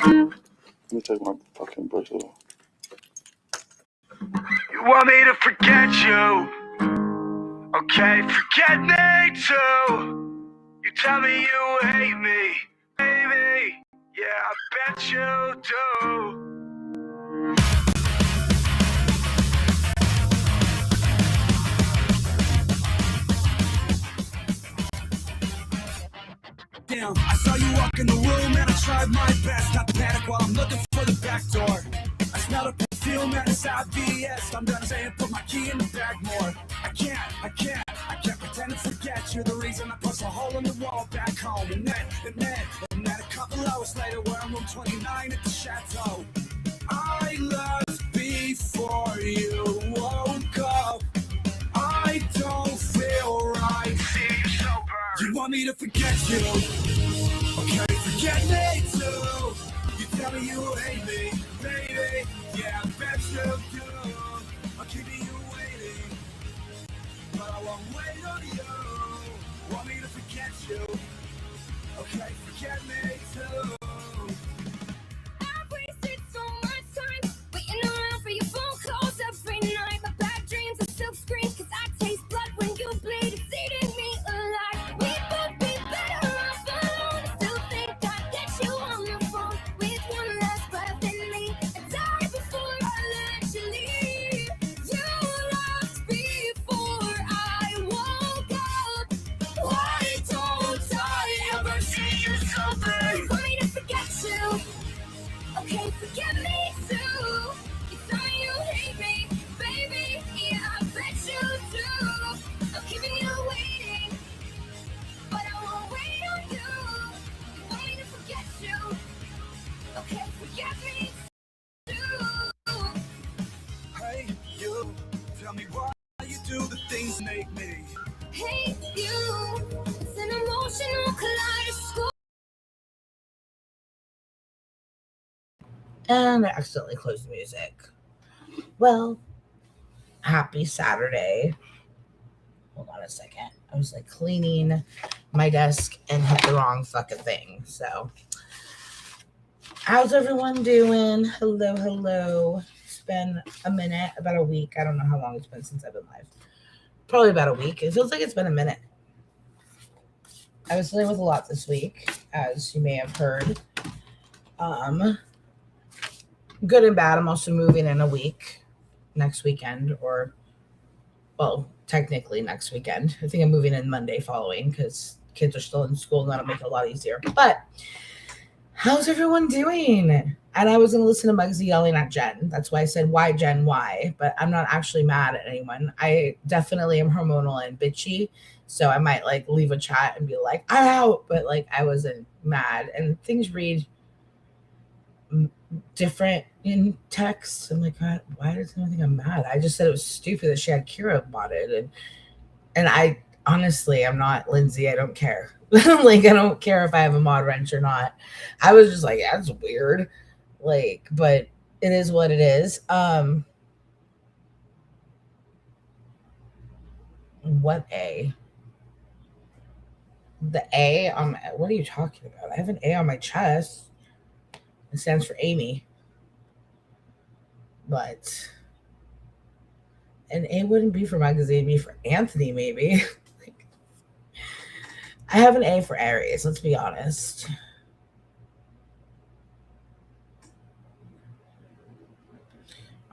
Let me take my fucking brush off. You want me to forget you? Okay, forget me too. You tell me you hate me, baby. Yeah, I bet you do. Damn, I saw you walk in the room and I tried my best not to panic while I'm looking for the back door. I smelled a perfume and it's obvious. I'm done saying put my key in the bag more. I can't pretend to forget. You're the reason I push a hole in the wall back home. And then a couple hours later we're in room 29 at the chateau. I left before you woke up. I don't feel right. See you sober. You want me to forget you? Okay, forget me too. You tell me you hate me, baby. Yeah, I bet you do. I'm keeping you waiting, but I won't wait on you. Want me to forget you? Okay, forget me too. I wasted so much time waiting around for your phone calls every night. My bad dreams are silk screens, cause I taste blood when you bleed. It's eating me alive. We both be better off alone. I still think I'd get you on the phone with one last breath in me and die before I let you leave. You left before I woke up. Why don't I ever see you sober? Want me to forget you? Okay, forget me too. You tell me you hate me, baby. Yeah, I bet you do. I'm keeping you waiting, but I won't wait on you. You want me to forget you? Okay, forget me too. Hey, you, tell me why you do the things that make me. Hate you. It's an emotional kaleidoscope. And I accidentally closed the music. Well, happy Saturday. Hold on a second. I was like cleaning my desk and hit the wrong fucking thing. So, how's everyone doing? Hello. It's been a minute, about a week. I don't know how long it's been since I've been live. Probably about a week. It feels like it's been a minute. I was dealing with a lot this week, as you may have heard. Good and bad. I'm also moving in a week, next weekend, or, well, technically next weekend. I think I'm moving in Monday following because kids are still in school and that'll make it a lot easier. But how's everyone doing? And I was going to listen to Muggsy yelling at Jen. That's why I said, why, Jen, why? But I'm not actually mad at anyone. I definitely am hormonal and bitchy. So I might like leave a chat and be like, I'm out. But like I wasn't mad. And things read different in text. I'm like, God, why does anyone think I'm mad? I just said it was stupid that she had Kira modded, and I honestly, I'm not Lindsay. I don't care. Like, I don't care if I have a mod wrench or not. I was just like, that's weird. Like, but it is what it is. What A? The A on my, what are you talking about? I have an A on my chest. It stands for Amy. But an A wouldn't be for Muggsy, it'd be for Anthony, maybe. Like, I have an A for Aries, let's be honest.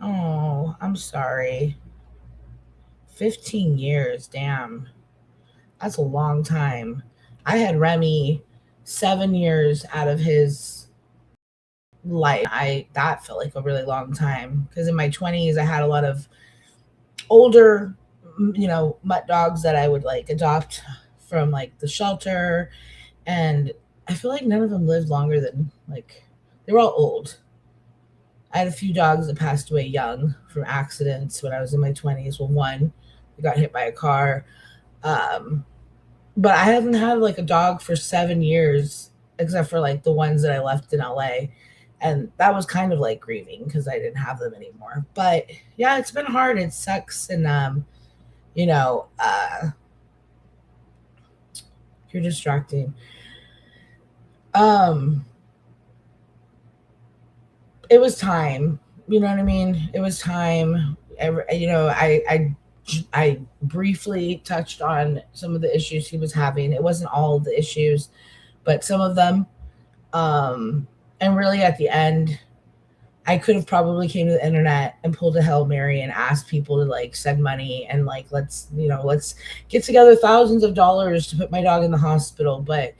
Oh, I'm sorry. 15 years, damn. That's a long time. I had Remy 7 years out of his life. That felt like a really long time because in my 20s I had a lot of older, mutt dogs that I would like adopt from like the shelter, and I feel like none of them lived longer than like, they were all old. I had a few dogs that passed away young from accidents when I was in my 20s. Well, one got hit by a car. But I haven't had like a dog for 7 years, except for like the ones that I left in LA. And that was kind of like grieving because I didn't have them anymore. But yeah, it's been hard. It sucks. And, you're distracting. it was time. You know what I mean? It was time. I briefly touched on some of the issues he was having. It wasn't all of the issues, but some of them. And really, at the end, I could have probably came to the internet and pulled a Hail Mary and asked people to like send money and like let's get together thousands of dollars to put my dog in the hospital. But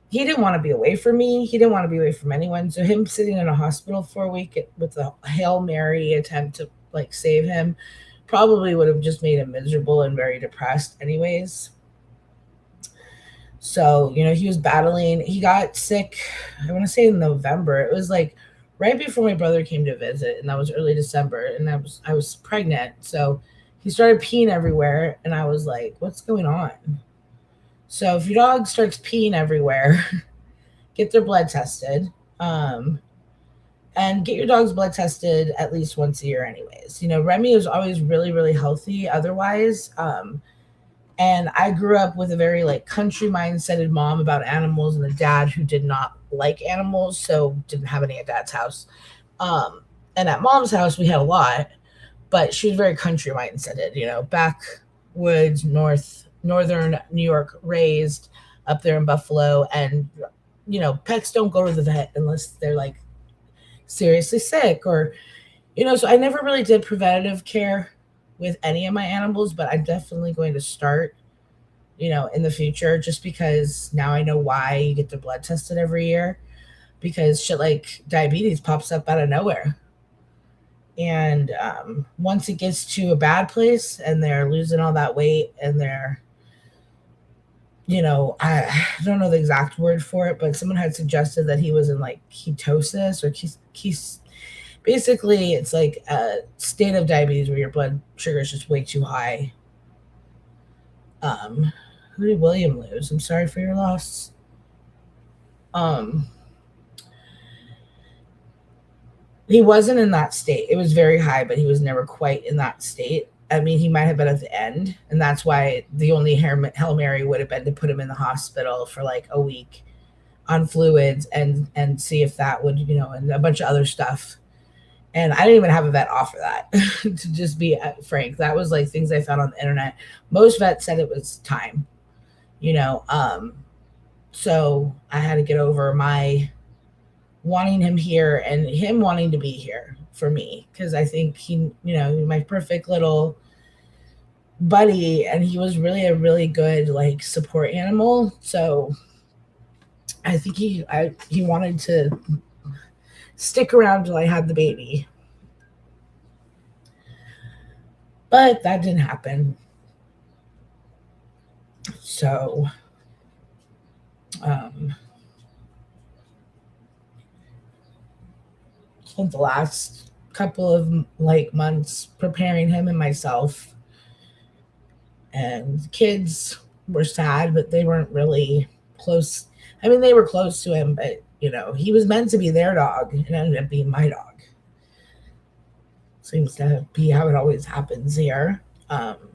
he didn't want to be away from me. He didn't want to be away from anyone. So him sitting in a hospital for a week with a Hail Mary attempt to like save him probably would have just made him miserable and very depressed anyways. So, he was battling. He got sick, I want to say in November. It was like right before my brother came to visit, and that was early December, and I was pregnant. So he started peeing everywhere, and I was like, what's going on? So if your dog starts peeing everywhere, get their blood tested. And get your dog's blood tested at least once a year anyways. Remy was always really, really healthy otherwise. And I grew up with a very like country mindseted mom about animals and a dad who did not like animals, so didn't have any at dad's house. And at mom's house we had a lot, but she was very country mindseted, backwoods, northern New York raised up there in Buffalo. And, pets don't go to the vet unless they're like seriously sick or, so I never really did preventative care with any of my animals, but I'm definitely going to start, in the future, just because now I know why you get their blood tested every year, because shit like diabetes pops up out of nowhere. And once it gets to a bad place and they're losing all that weight and they're, I don't know the exact word for it, but someone had suggested that he was in like ketosis or basically it's like a state of diabetes where your blood sugar is just way too high. Who did William lose? I'm sorry for your loss. He wasn't in that state. It was very high, but he was never quite in that state. I mean, he might have been at the end, and that's why the only Hail Mary would have been to put him in the hospital for like a week on fluids and see if that would, and a bunch of other stuff. And I didn't even have a vet offer that, to just be frank. That was like things I found on the internet. Most vets said it was time, so I had to get over my wanting him here and him wanting to be here for me, because I think he, my perfect little buddy, and he was really a really good like support animal. So I think he wanted to stick around till I had the baby. But that didn't happen. So spent the last couple of like months preparing him and myself. And the kids were sad, but they weren't really close. I mean, they were close to him, but he was meant to be their dog and ended up being my dog. Seems to be how it always happens here. Trying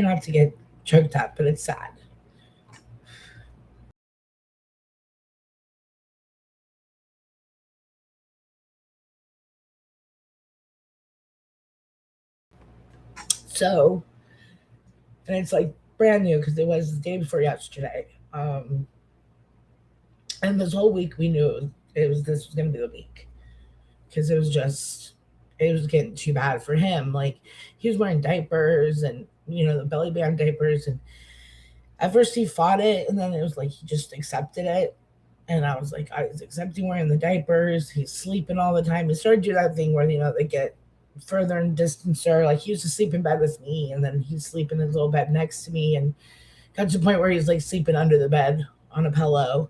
not to get choked up, but it's sad. So, and it's like brand new because it was the day before yesterday. And this whole week we knew this was going to be the week, because it was getting too bad for him. Like, he was wearing diapers and, the belly band diapers. And at first he fought it, and then it was like he just accepted it. And I was like, I was accepting wearing the diapers. He's sleeping all the time. He started to do that thing where, they get further in distance, or like he used to sleep in bed with me, and then he'd sleep in his little bed next to me, and got to the point where he's like sleeping under the bed on a pillow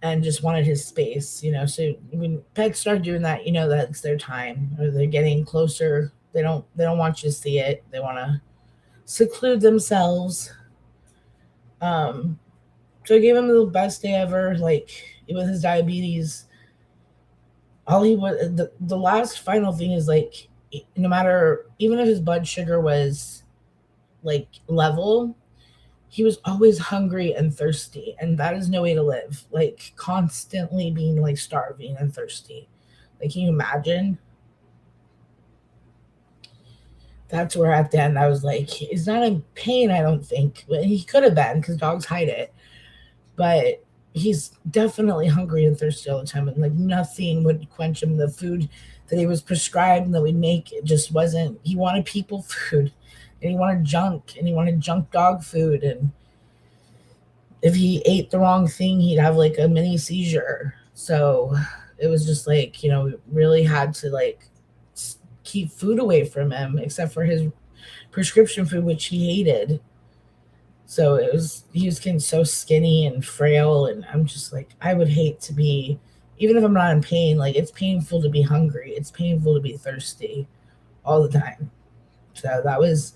and just wanted his space, So when pets start doing that, that it's their time, or they're getting closer. They don't want you to see it. They want to seclude themselves. So I gave him the best day ever, like with his diabetes. All he was, the last final thing is like, no matter, even if his blood sugar was like level, he was always hungry and thirsty, and that is no way to live. Like constantly being like starving and thirsty. Like, can you imagine? That's where at the end I was like, he's not in pain, I don't think. But he could have been because dogs hide it. But he's definitely hungry and thirsty all the time, and like nothing would quench him. The food that he was prescribed and that we make, it just wasn't. He wanted people food, and he wanted junk dog food, and if he ate the wrong thing, he'd have like a mini seizure. So it was just like, we really had to like keep food away from him, except for his prescription food, which he hated. So he was getting so skinny and frail, and I'm just like, I would hate to be, even if I'm not in pain, like it's painful to be hungry, it's painful to be thirsty all the time. So that was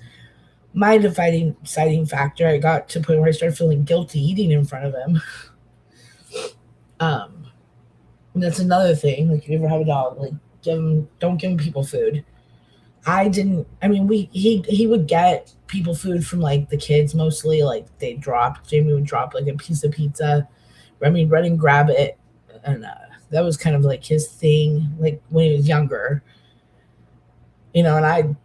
my deciding factor. I got to a point where I started feeling guilty eating in front of him. That's another thing. Like, if you ever have a dog, like don't give him people food. He would get people food from like the kids mostly. Like Jamie would drop like a piece of pizza. Remy would run and grab it, and that was kind of like his thing. Like when he was younger, and I'd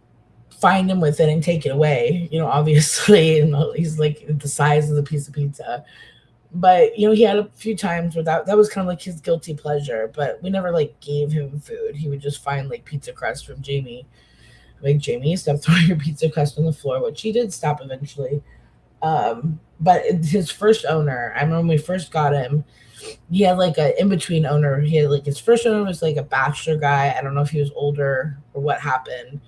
find him with it and take it away. Obviously, and he's like the size of the piece of pizza. But he had a few times where that was kind of like his guilty pleasure. But we never like gave him food. He would just find like pizza crust from Jamie. Like, Jamie, stop throwing your pizza crust on the floor, which he did stop eventually. But his first owner, I remember when we first got him, he had like an in-between owner. He had like his first owner was like a bachelor guy. I don't know if he was older or what happened,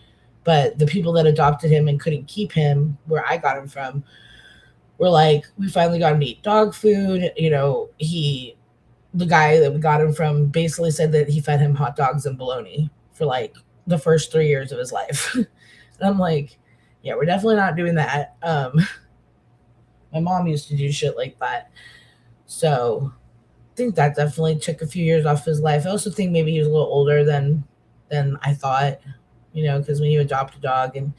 but the people that adopted him and couldn't keep him where I got him from were like, we finally got him to eat dog food. The guy that we got him from basically said that he fed him hot dogs and bologna for like the first 3 years of his life. And I'm like, yeah, we're definitely not doing that. My mom used to do shit like that. So I think that definitely took a few years off his life. I also think maybe he was a little older than I thought, because when you adopt a dog and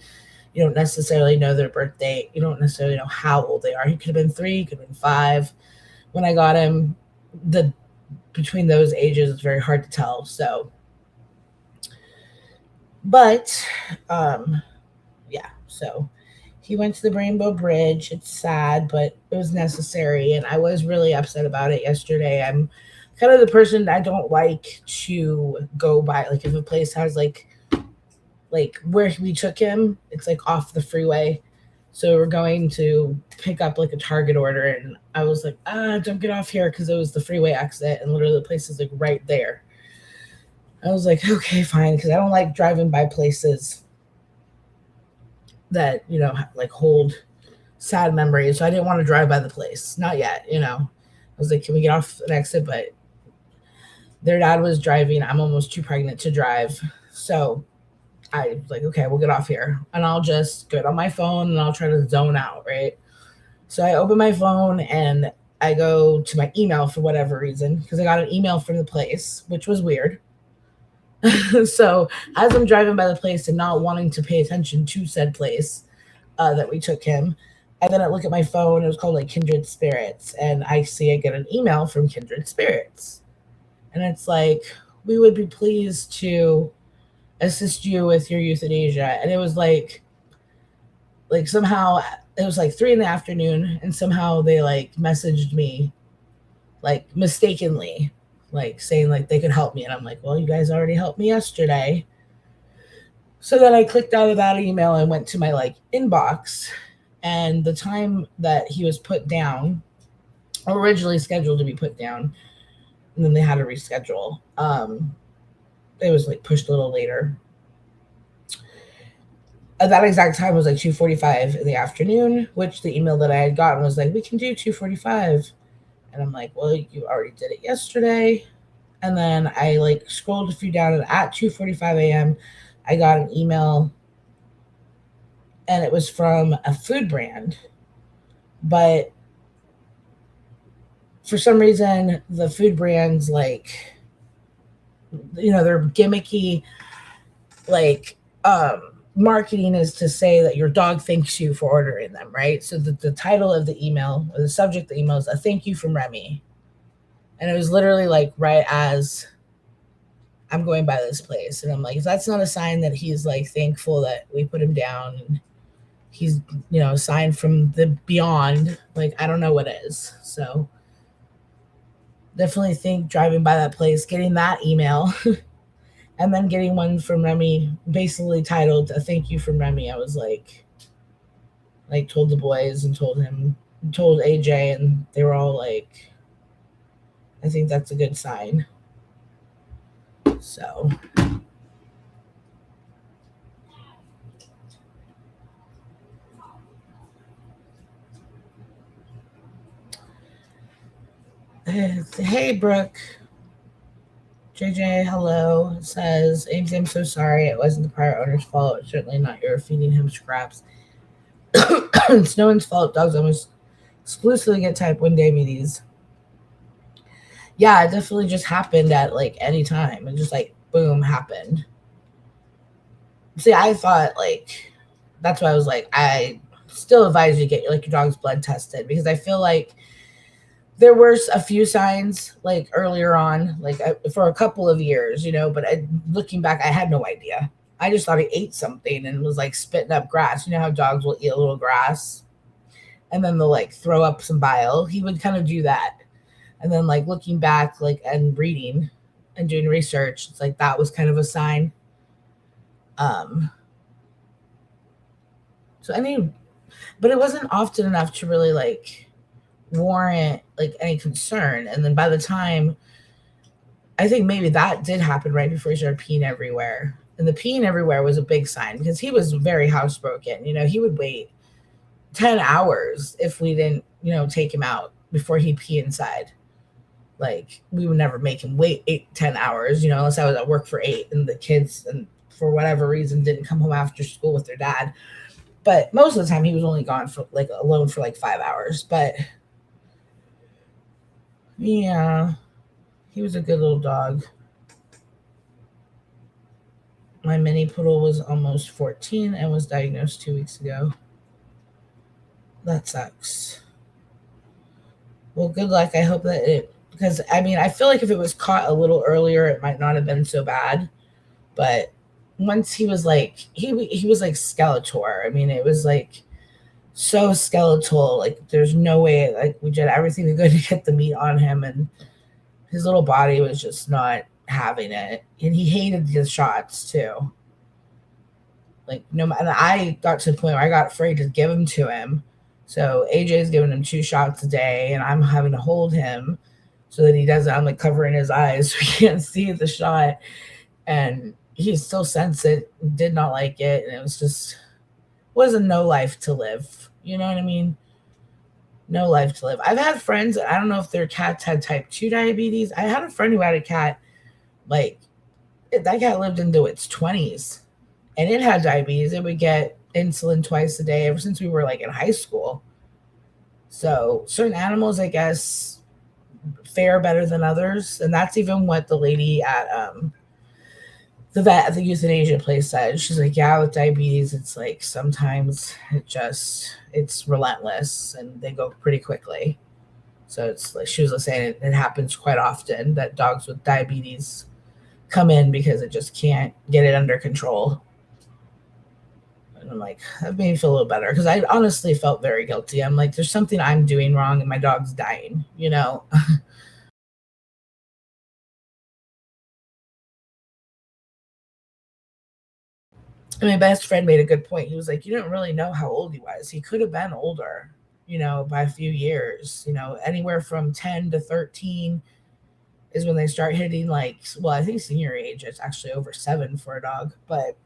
you don't necessarily know their birth date, you don't necessarily know how old they are. He could have been 3, he could have been 5. When I got him, between those ages, it's very hard to tell. So, but, yeah, so he went to the Rainbow Bridge. It's sad, but it was necessary, and I was really upset about it yesterday. I'm kind of the person I don't like to go by, like, if a place has, like where we took him, it's, like, off the freeway, so we're going to pick up, like, a Target order, and I was like, don't get off here, because it was the freeway exit, and literally the place is, like, right there. I was like, okay, fine, because I don't like driving by places that, like hold sad memories. So I didn't want to drive by the place. Not yet, I was like, can we get off an exit? But their dad was driving. I'm almost too pregnant to drive. So I was like, okay, we'll get off here. And I'll just go on my phone and I'll try to zone out, right? So I open my phone and I go to my email for whatever reason, because I got an email from the place, which was weird. So as I'm driving by the place and not wanting to pay attention to said place that we took him, and then I look at my phone, it was called like Kindred Spirits, and I get an email from Kindred Spirits. And it's like, we would be pleased to assist you with your euthanasia. And it was like somehow it was like 3 p.m, and somehow they like messaged me like mistakenly, like saying like they could help me. And I'm like, well, you guys already helped me yesterday. So then I clicked out of that email and went to my like inbox, and the time that he was put down, originally scheduled to be put down, and then they had to reschedule. It was like pushed a little later. At that exact time was like 2:45 in the afternoon, which the email that I had gotten was like, we can do 2:45. And I'm like, well, you already did it yesterday. And then I like scrolled a few down, and at 2:45 a.m., I got an email, and it was from a food brand. But for some reason, the food brands, like, they're gimmicky, like, marketing is to say that your dog thanks you for ordering them, right? So the title of the email or the subject of the email is a thank you from Remy. And it was literally like right as I'm going by this place. And I'm like, if that's not a sign that he's like thankful that we put him down and he's, a sign from the beyond, like, I don't know what is. So definitely think driving by that place, getting that email, and then getting one from Remy basically titled a thank you from Remy. I was like told the boys and told AJ, and they were all like, I think that's a good sign. So hey Brooke. JJ, hello, says, I'm so sorry. It wasn't the prior owner's fault. It's certainly not your feeding him scraps. It's no one's fault. Dogs almost exclusively get type 1 diabetes. Yeah, it definitely just happened at like any time. It just like, boom, happened. See, I thought like, that's why I was like, I still advise you to get like your dog's blood tested because I feel like there were a few signs like earlier on, like for a couple of years, but looking back, I had no idea. I just thought he ate something and was like spitting up grass. You know how dogs will eat a little grass and then they'll like throw up some bile. He would kind of do that. And then like looking back, like and reading and doing research, it's like that was kind of a sign. But it wasn't often enough to really like warrant like any concern. And then by the time, I think maybe that did happen right before he started peeing everywhere. And the peeing everywhere was a big sign because he was very housebroken. He would wait 10 hours if we didn't, take him out before he'd pee inside. Like we would never make him wait 10 hours, unless I was at work for 8 and the kids, and for whatever reason, didn't come home after school with their dad. But most of the time he was only gone for like alone for like 5 hours. But yeah, he was a good little dog. My mini poodle was almost 14 and was diagnosed 2 weeks ago. That sucks. Well, good luck. I hope that because I feel like if it was caught a little earlier, it might not have been so bad. But once he was like, he was like Skeletor. It was like so skeletal. Like there's no way, like we did everything we could to get the meat on him, and his little body was just not having it. And he hated the shots too. Like no matter, I got to the point where I got afraid to give them to him. So AJ's giving him 2 shots a day, and I'm having to hold him so that he doesn't. I'm like covering his eyes so he can't see the shot, and he still sensed it. Did not like it, and it wasn't no life to live. You know what I mean? No life to live. I've had friends. I don't know if their cats had type 2 diabetes. I had a friend who had a cat. Like that cat lived into its 20s. And it had diabetes. It would get insulin twice a day ever since we were like in high school. So certain animals, I guess, fare better than others. And that's even what the lady at the vet at the euthanasia place said. She's like, yeah, with diabetes, it's like sometimes it's relentless and they go pretty quickly. So it's like she was saying it happens quite often that dogs with diabetes come in because it just can't get it under control. And I'm like, that made me feel a little better because I honestly felt very guilty. I'm like, there's something I'm doing wrong and my dog's dying, And my best friend made a good point. He was like, you don't really know how old he was. He could have been older, by a few years, anywhere from 10 to 13 is when they start hitting like, well, I think senior age, it's actually over 7 for a dog, but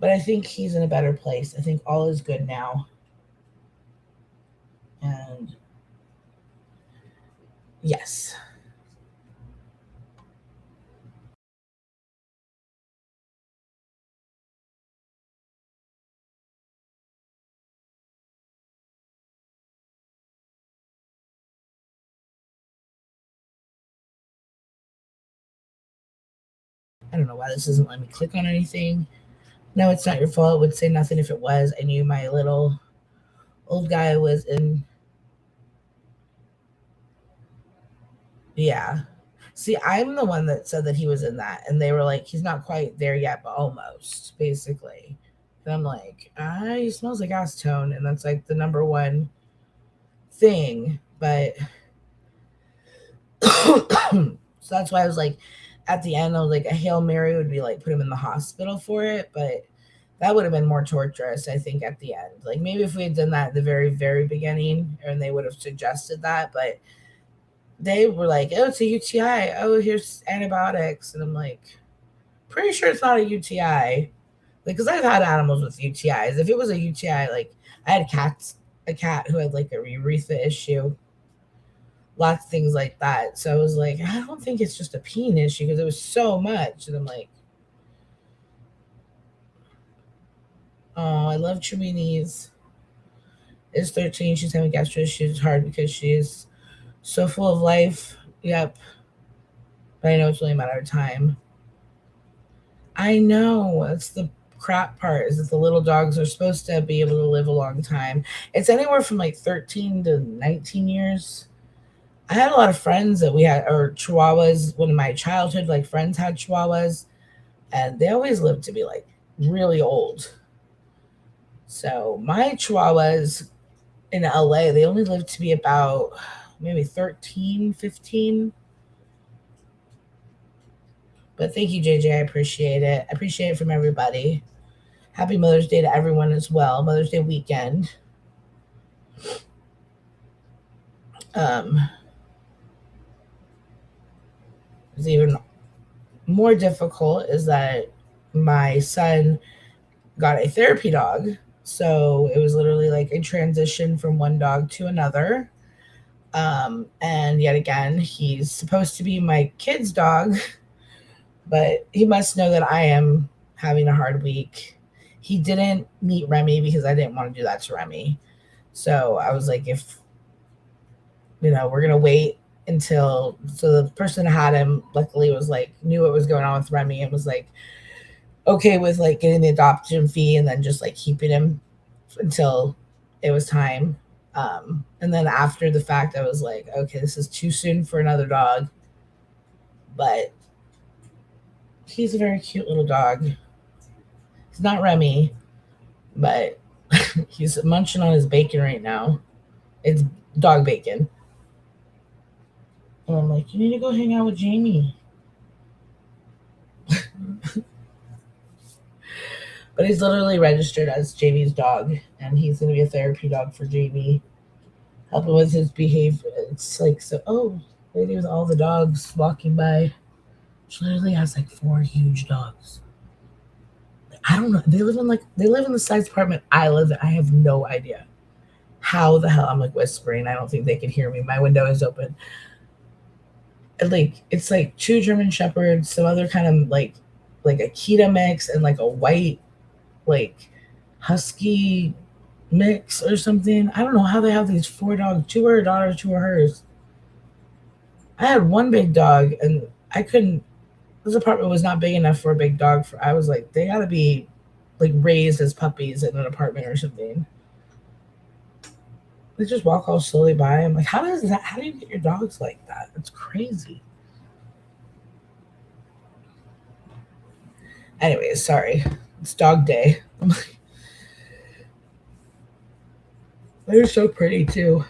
but I think he's in a better place. I think all is good now. And yes. I don't know why this doesn't let me click on anything. No, it's not your fault. It would say nothing if it was. I knew my little old guy was in. Yeah. See, I'm the one that said that he was in that, and they were like, he's not quite there yet, but almost, basically. And I'm like, he smells like acetone, and that's like the number one thing. But so that's why I was like, at the end, I was like, a Hail Mary would be like put him in the hospital for it, but that would have been more torturous, I think, at the end. Like maybe if we had done that at the very, very beginning, and they would have suggested that, but they were like, oh, it's a UTI. Oh, here's antibiotics. And I'm like, pretty sure it's not a UTI. Like, because I've had animals with UTIs. If it was a UTI, like, I had a cat who had like a urethra issue, lots of things like that. So I was like, I don't think it's just a peen issue because it was so much. And I'm like, oh, I love Trumini's. It's 13. She's having gastro issues. It's hard because she's so full of life. Yep. But I know it's only a matter of time. I know. That's the crap part is that the little dogs are supposed to be able to live a long time. It's anywhere from like 13 to 19 years. I had a lot of friends that we had, or Chihuahuas, when in my childhood, like friends had Chihuahuas, and they always lived to be like really old. So my Chihuahuas in LA, they only lived to be about maybe 13, 15. But thank you, JJ. I appreciate it. I appreciate it from everybody. Happy Mother's Day to everyone as well. Mother's Day weekend. It's even more difficult is that my son got a therapy dog. So it was literally like a transition from one dog to another. And yet again, he's supposed to be my kid's dog, but he must know that I am having a hard week. He didn't meet Remy because I didn't want to do that to Remy. So I was like, if, we're going to wait until, so the person that had him luckily was like, knew what was going on with Remy and was like, okay with like getting the adoption fee and then just like keeping him until it was time. And then after the fact, I was like, okay, this is too soon for another dog. But he's a very cute little dog. He's not Remy, but he's munching on his bacon right now. It's dog bacon. And I'm like, you need to go hang out with Jamie. But he's literally registered as Jamie's dog, and he's going to be a therapy dog for Jamie, helping with his behavior. It's like, so, oh, lady with all the dogs walking by. She literally has like 4 huge dogs. I don't know. They live in the size apartment I live in. I have no idea how the hell. I'm like whispering. I don't think they can hear me. My window is open. And like it's like 2 German Shepherds, some other kind of like a Akita mix, and like a white like husky mix or something. I don't know how they have these 4 dogs. 2 are her daughters, 2 are hers. I had one big dog, and I couldn't. This apartment was not big enough for a big dog. I was like, they gotta be like raised as puppies in an apartment or something. They just walk all slowly by. I'm like, how do you get your dogs like that? It's crazy. Anyways, sorry. It's dog day. They're so pretty too.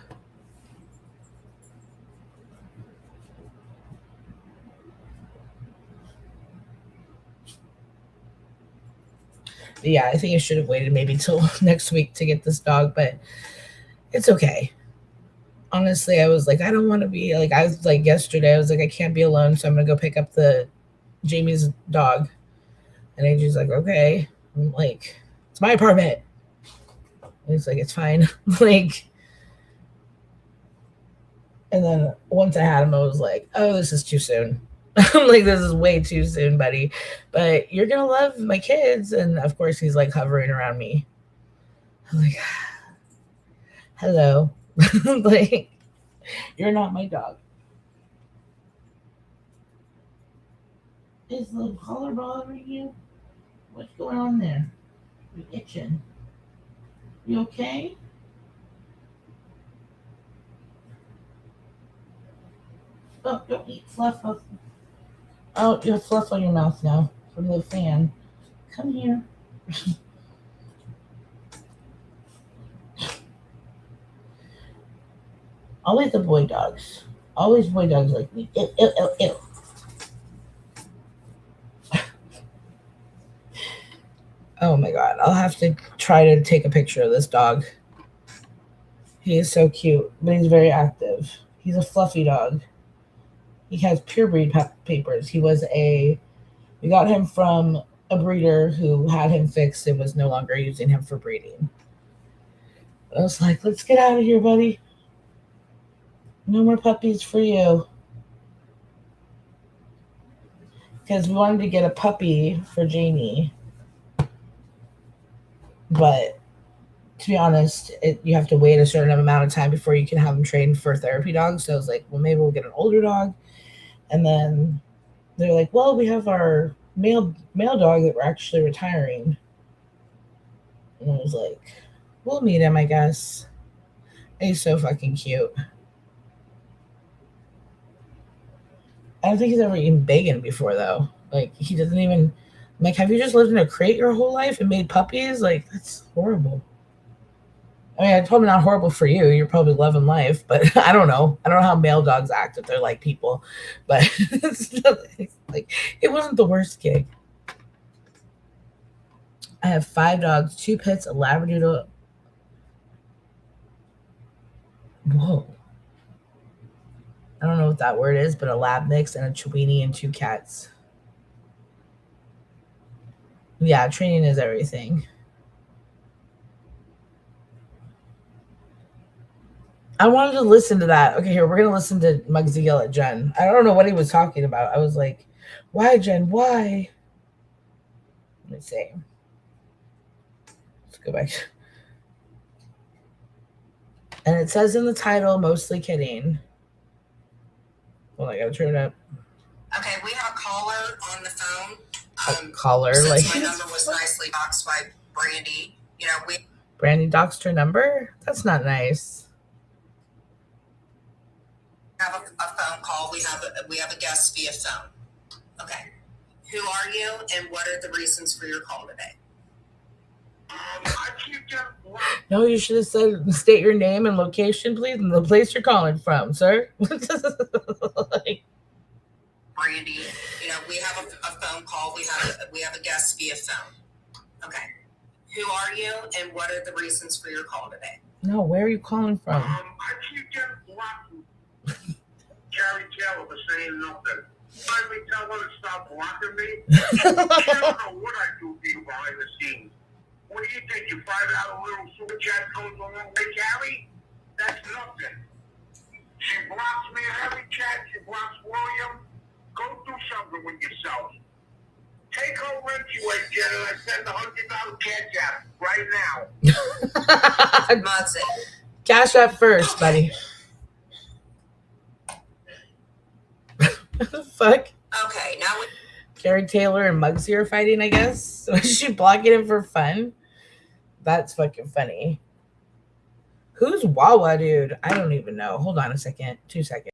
But yeah, I think I should have waited maybe till next week to get this dog, but it's okay. Honestly, I was like, I don't want to be like, I was like yesterday, I was like, I can't be alone, so I'm gonna go pick up Jamie's dog. And Andrew's like, okay. I'm like, it's my apartment. And he's like, it's fine. Like, and then once I had him, I was like, oh, this is too soon. I'm like, this is way too soon, buddy. But you're gonna love my kids. And of course he's like hovering around me. I'm like, hello. Like, you're not my dog. Is the collar bothering you? What's going on there? You're itching. You okay? Oh, don't eat fluff. Oh, you have fluff on your mouth now from the fan. Come here. Always the boy dogs. Always boy dogs like me. Ew, ew, ew, ew. Oh my god. I'll have to try to take a picture of this dog. He is so cute, but he's very active. He's a fluffy dog. He has pure breed papers. We got him from a breeder who had him fixed and was no longer using him for breeding. I was like, let's get out of here, buddy. No more puppies for you. Because we wanted to get a puppy for Jamie. But to be honest, you have to wait a certain amount of time before you can have them trained for therapy dogs. So I was like, well, maybe we'll get an older dog. And then they're like, well, we have our male dog that we're actually retiring. And I was like, we'll meet him, I guess. He's so fucking cute. I don't think he's ever eaten bacon before, though. Like, he doesn't even... I'm like, have you just lived in a crate your whole life and made puppies? Like, that's horrible. I mean, it's probably not horrible for you. You're probably loving life, but I don't know. I don't know how male dogs act if they're like people. But like, it wasn't the worst gig. I have 5 dogs, 2 pits, a Labradoodle. Whoa. I don't know what that word is, but a lab mix and a Chiweenie and 2 cats. Yeah, training is everything. I wanted to listen to that. Okay, here, we're going to listen to Muggsy yell at Jen. I don't know what he was talking about. I was like, why, Jen? Why? Let me see. Let's go back. And it says in the title, mostly kidding. Well, I got to turn it up. Okay, we have a caller on the phone. A caller? Since Like, my number was nicely doxed by Brandy, we Brandy doxed her number? That's not nice. have a phone call. We have a guest via phone. Okay. Who are you and what are the reasons for your call today? No, you should have said, state your name and location, please, and the place you're calling from, sir. Like, Brandy, we have a phone call. We have a guest via phone. Okay. Who are you and what are the reasons for your call today? No, where are you calling from? I keep getting blocked. Gary Taylor was saying nothing. Finally tell her to stop blocking me. She don't know what I do for you behind the scenes. What do you think? You find out a little super chat goes along with Gary? That's nothing. She blocks me in every chat. She blocks William. Go do something with yourself. Take her rent Jen, and I send $100 cash app right now. Muggsy. Cash up first, buddy. What the fuck? Okay, now Gary Taylor and Muggsy are fighting, I guess. So is she blocking him for fun? That's fucking funny. Who's Wawa, dude? I don't even know. Hold on a second. 2 seconds.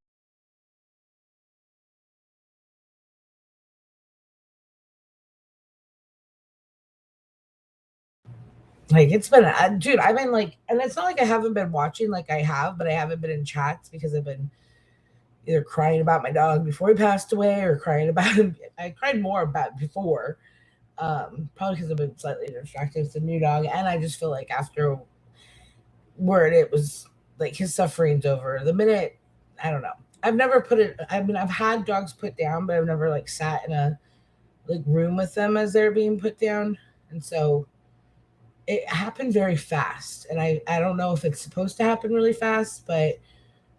Like, it's been, dude, I've been like, and it's not like I haven't been watching like I have, but I haven't been in chats because I've been either crying about my dog before he passed away or crying about him. I cried more about before, probably because I've been slightly distracted with the new dog. And I just feel like after word, it was like his suffering's over. The minute, I don't know. I've never put it, I mean, I've had dogs put down, but I've never like sat in a like room with them as they're being put down. And so it happened very fast. And I don't know if it's supposed to happen really fast, but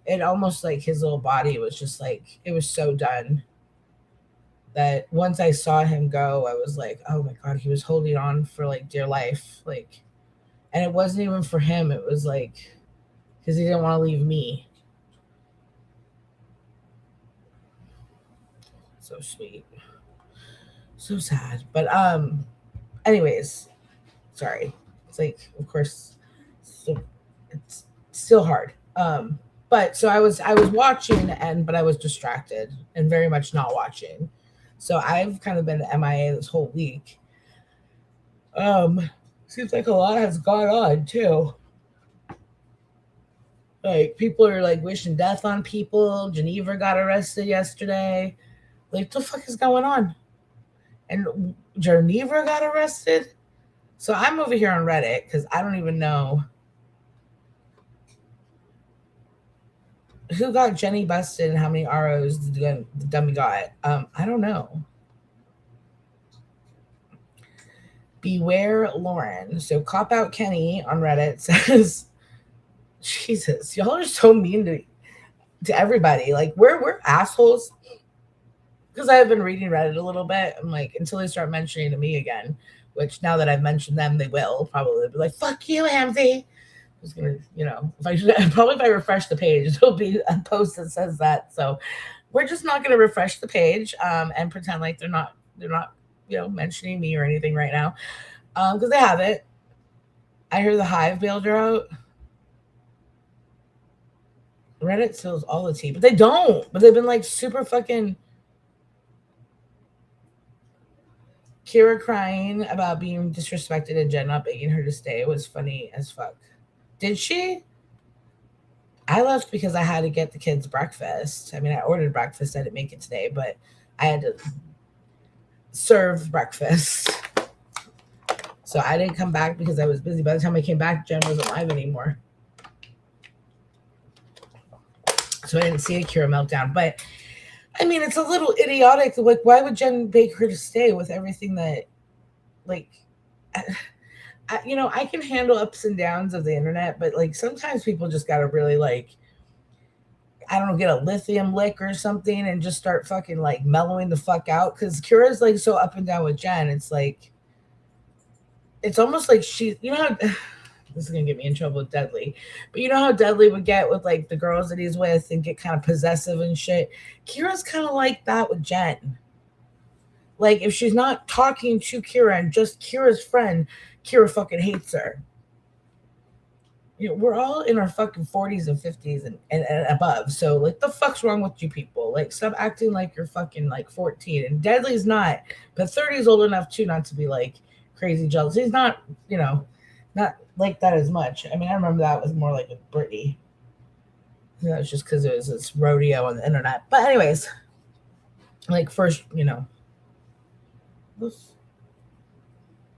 it almost like his little body was just like, it was so done that once I saw him go, I was like, oh my God, he was holding on for like dear life. Like, and it wasn't even for him. It was like, because he didn't want to leave me. So sweet. So sad. But anyways, sorry. It's like, of course, so it's still hard. But so I was watching but I was distracted and very much not watching. So I've kind of been MIA this whole week. Seems like a lot has gone on too. Like people are like wishing death on people. Geneva got arrested yesterday. Like the fuck is going on? And Geneva got arrested. So I'm over here on Reddit because I don't even know who got Jenny busted and how many ROs the dummy got. I don't know. Beware Lauren. So Cop Out Kenny on Reddit says, Jesus, y'all are so mean to everybody. Like we're assholes. Because I have been reading Reddit a little bit. I'm like, until they start mentioning to me again, which now that I've mentioned them, they will probably be like, fuck you, Hamzy. I was gonna, if I refresh the page, there'll be a post that says that. So we're just not gonna refresh the page and pretend like they're not mentioning me or anything right now. Because they haven't. I hear the Hive bailed her out. Reddit sells all the tea, but they don't. But they've been like super fucking. Kira crying about being disrespected and Jen not begging her to stay was funny as fuck. Did she? I left because I had to get the kids breakfast. I mean, I ordered breakfast. I didn't make it today, but I had to serve breakfast. So I didn't come back because I was busy. By the time I came back, Jen wasn't live anymore. So I didn't see a Kira meltdown. But I mean, it's a little idiotic. Like, why would Jen beg her to stay with everything that, like, I can handle ups and downs of the internet, but like sometimes people just gotta really like, I don't know, get a lithium lick or something and just start fucking like mellowing the fuck out. Because Kira's like so up and down with Jen. It's like, it's almost like she, how, this is gonna get me in trouble with Dudley, but you know how Dudley would get with like the girls that he's with and get kind of possessive and shit. Kira's kind of like that with Jen. Like if she's not talking to Kira and just Kira's friend, Kira fucking hates her. We're all in our fucking 40s and 50s and above. So like the fuck's wrong with you people? Like stop acting like you're fucking like 14. And Dudley's not, but 30 is old enough too not to be like crazy jealous. He's not, not like that as much. I mean, I remember that was more like with Brittany. That was just because it was this rodeo on the internet. But anyways, like first, let's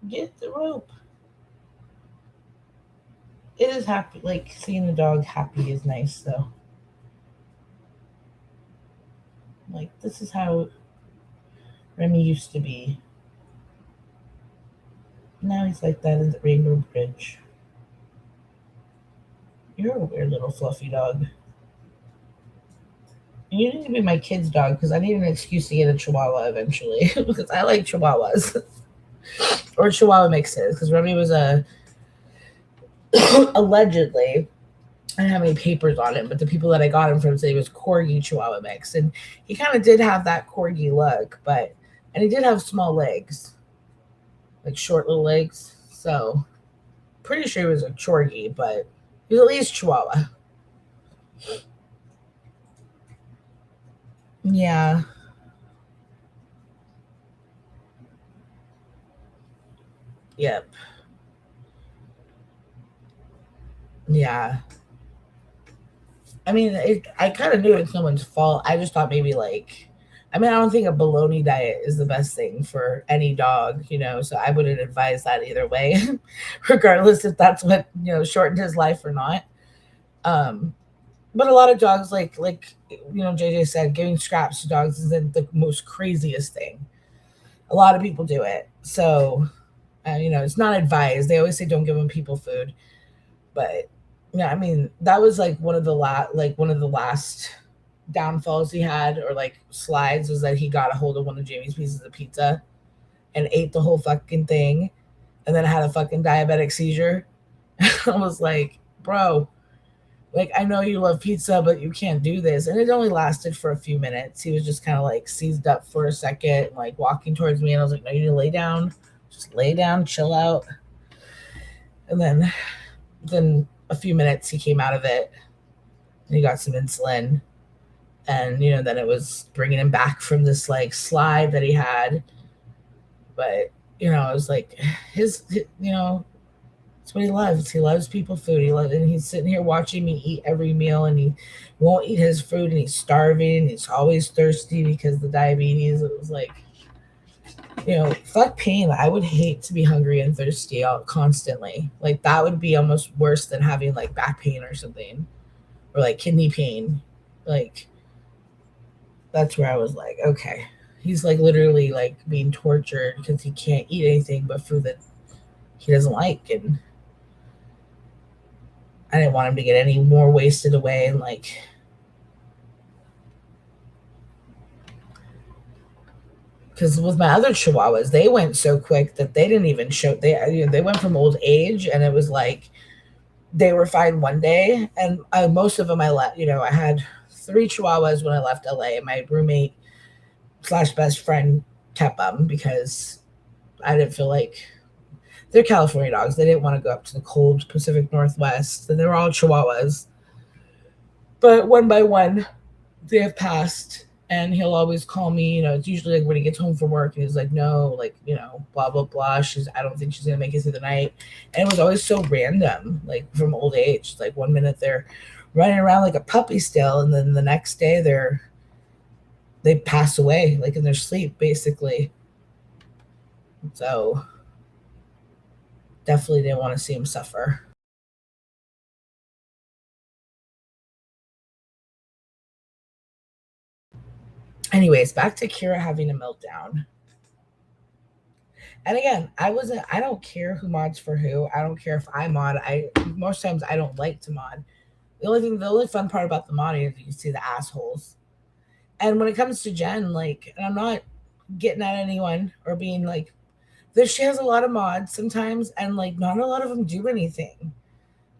get the rope. It is happy. Like seeing the dog happy is nice, though. Like this is how Remy used to be. Now he's like that in the Rainbow Bridge. You're a weird little fluffy dog. And you need to be my kid's dog because I need an excuse to get a Chihuahua eventually because I like Chihuahuas or Chihuahua mixes because Remy was allegedly, I don't have any papers on him, but the people that I got him from said he was Corgi Chihuahua mix, and he kind of did have that Corgi look, and he did have small legs, like short little legs. So pretty sure he was a Corgi, but he was at least Chihuahua. Yeah. Yep. Yeah. I mean, I kind of knew it's someone's fault. I just thought maybe I don't think a bologna diet is the best thing for any dog, so I wouldn't advise that either way, regardless if that's what, shortened his life or not. But a lot of dogs, like JJ said, giving scraps to dogs isn't the most craziest thing. A lot of people do it. So, it's not advised. They always say don't give them people food. But, yeah, I mean, that was one of the last downfalls he had or slides was that he got a hold of one of Jamie's pieces of pizza and ate the whole fucking thing and then had a fucking diabetic seizure. I was like, bro, like, I know you love pizza, but you can't do this. And it only lasted for a few minutes. He was just kind of like seized up for a second, like walking towards me. And I was like, no, you need to lay down. Just lay down, chill out. And then a few minutes he came out of it and he got some insulin. And, then it was bringing him back from this like slide that he had. But, it was like his it's what he loves. He loves people food. And he's sitting here watching me eat every meal, and he won't eat his food, and he's starving, and he's always thirsty because of the diabetes. It was like, fuck pain. I would hate to be hungry and thirsty all constantly. Like, that would be almost worse than having like back pain or something, or like kidney pain. Like, that's where I was like, okay, he's like literally like being tortured because he can't eat anything but food that he doesn't like. And I didn't want him to get any more wasted away. And like, because with my other chihuahuas, they went so quick that they didn't even show. They went from old age, and it was like they were fine one day, and most of them I left. I had 3 chihuahuas when I left LA, and my roommate / best friend kept them because I didn't feel like. They're California dogs. They didn't want to go up to the cold Pacific Northwest. And they were all chihuahuas. But one by one, they have passed. And he'll always call me. It's usually like when he gets home from work. And he's like, no, like, blah, blah, blah. I don't think she's going to make it through the night. And it was always so random, like from old age. Like one minute they're running around like a puppy still. And then the next day they pass away, like in their sleep, basically. So definitely didn't want to see him suffer. Anyways, back to Kira having a meltdown. And again, I don't care who mods for who. I don't care if I mod. Most times I don't like to mod. The only fun part about the modding is you can see the assholes. And when it comes to Jen, like, and I'm not getting at anyone or being like, she has a lot of mods sometimes, and like not a lot of them do anything.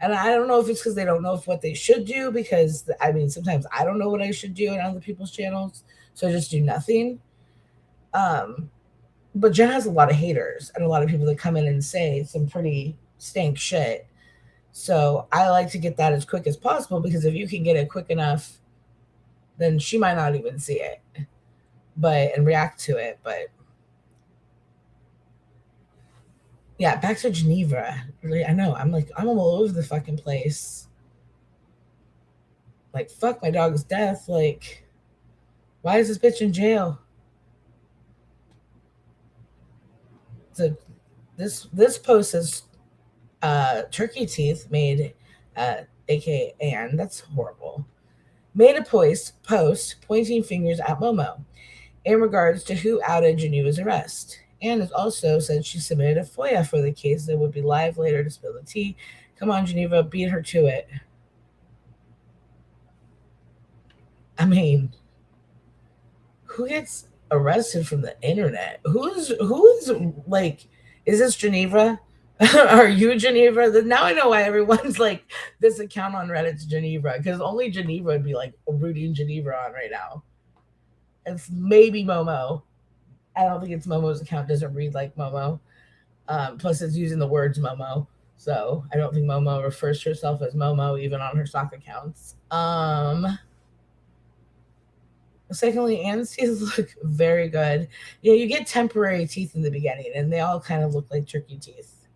And I don't know if it's because they don't know what they should do, because sometimes I don't know what I should do on other people's channels, so I just do nothing. But Jen has a lot of haters and a lot of people that come in and say some pretty stank shit. So I like to get that as quick as possible, because if you can get it quick enough, then she might not even see it and react to it. But yeah, back to Geneva. I know, I'm all over the fucking place. Like, fuck my dog's death. Like, why is this bitch in jail? So this post says, Turkey Teeth made, aka Anne, that's horrible, made a post pointing fingers at Momo in regards to who outed Geneva's arrest. Anne has also said she submitted a FOIA for the case that would be live later to spill the tea. Come on, Geneva, beat her to it. I mean, who gets arrested from the internet? Who's like, is this Geneva? Are you Geneva? Now I know why everyone's like, this account on Reddit's Geneva, because only Geneva would be like rooting Geneva on right now. It's maybe Momo. I don't think it's Momo's account. Doesn't read like Momo. Plus, it's using the words Momo. So I don't think Momo refers to herself as Momo, even on her stock accounts. Secondly, Anne's teeth look very good. You get temporary teeth in the beginning, and they all kind of look like turkey teeth.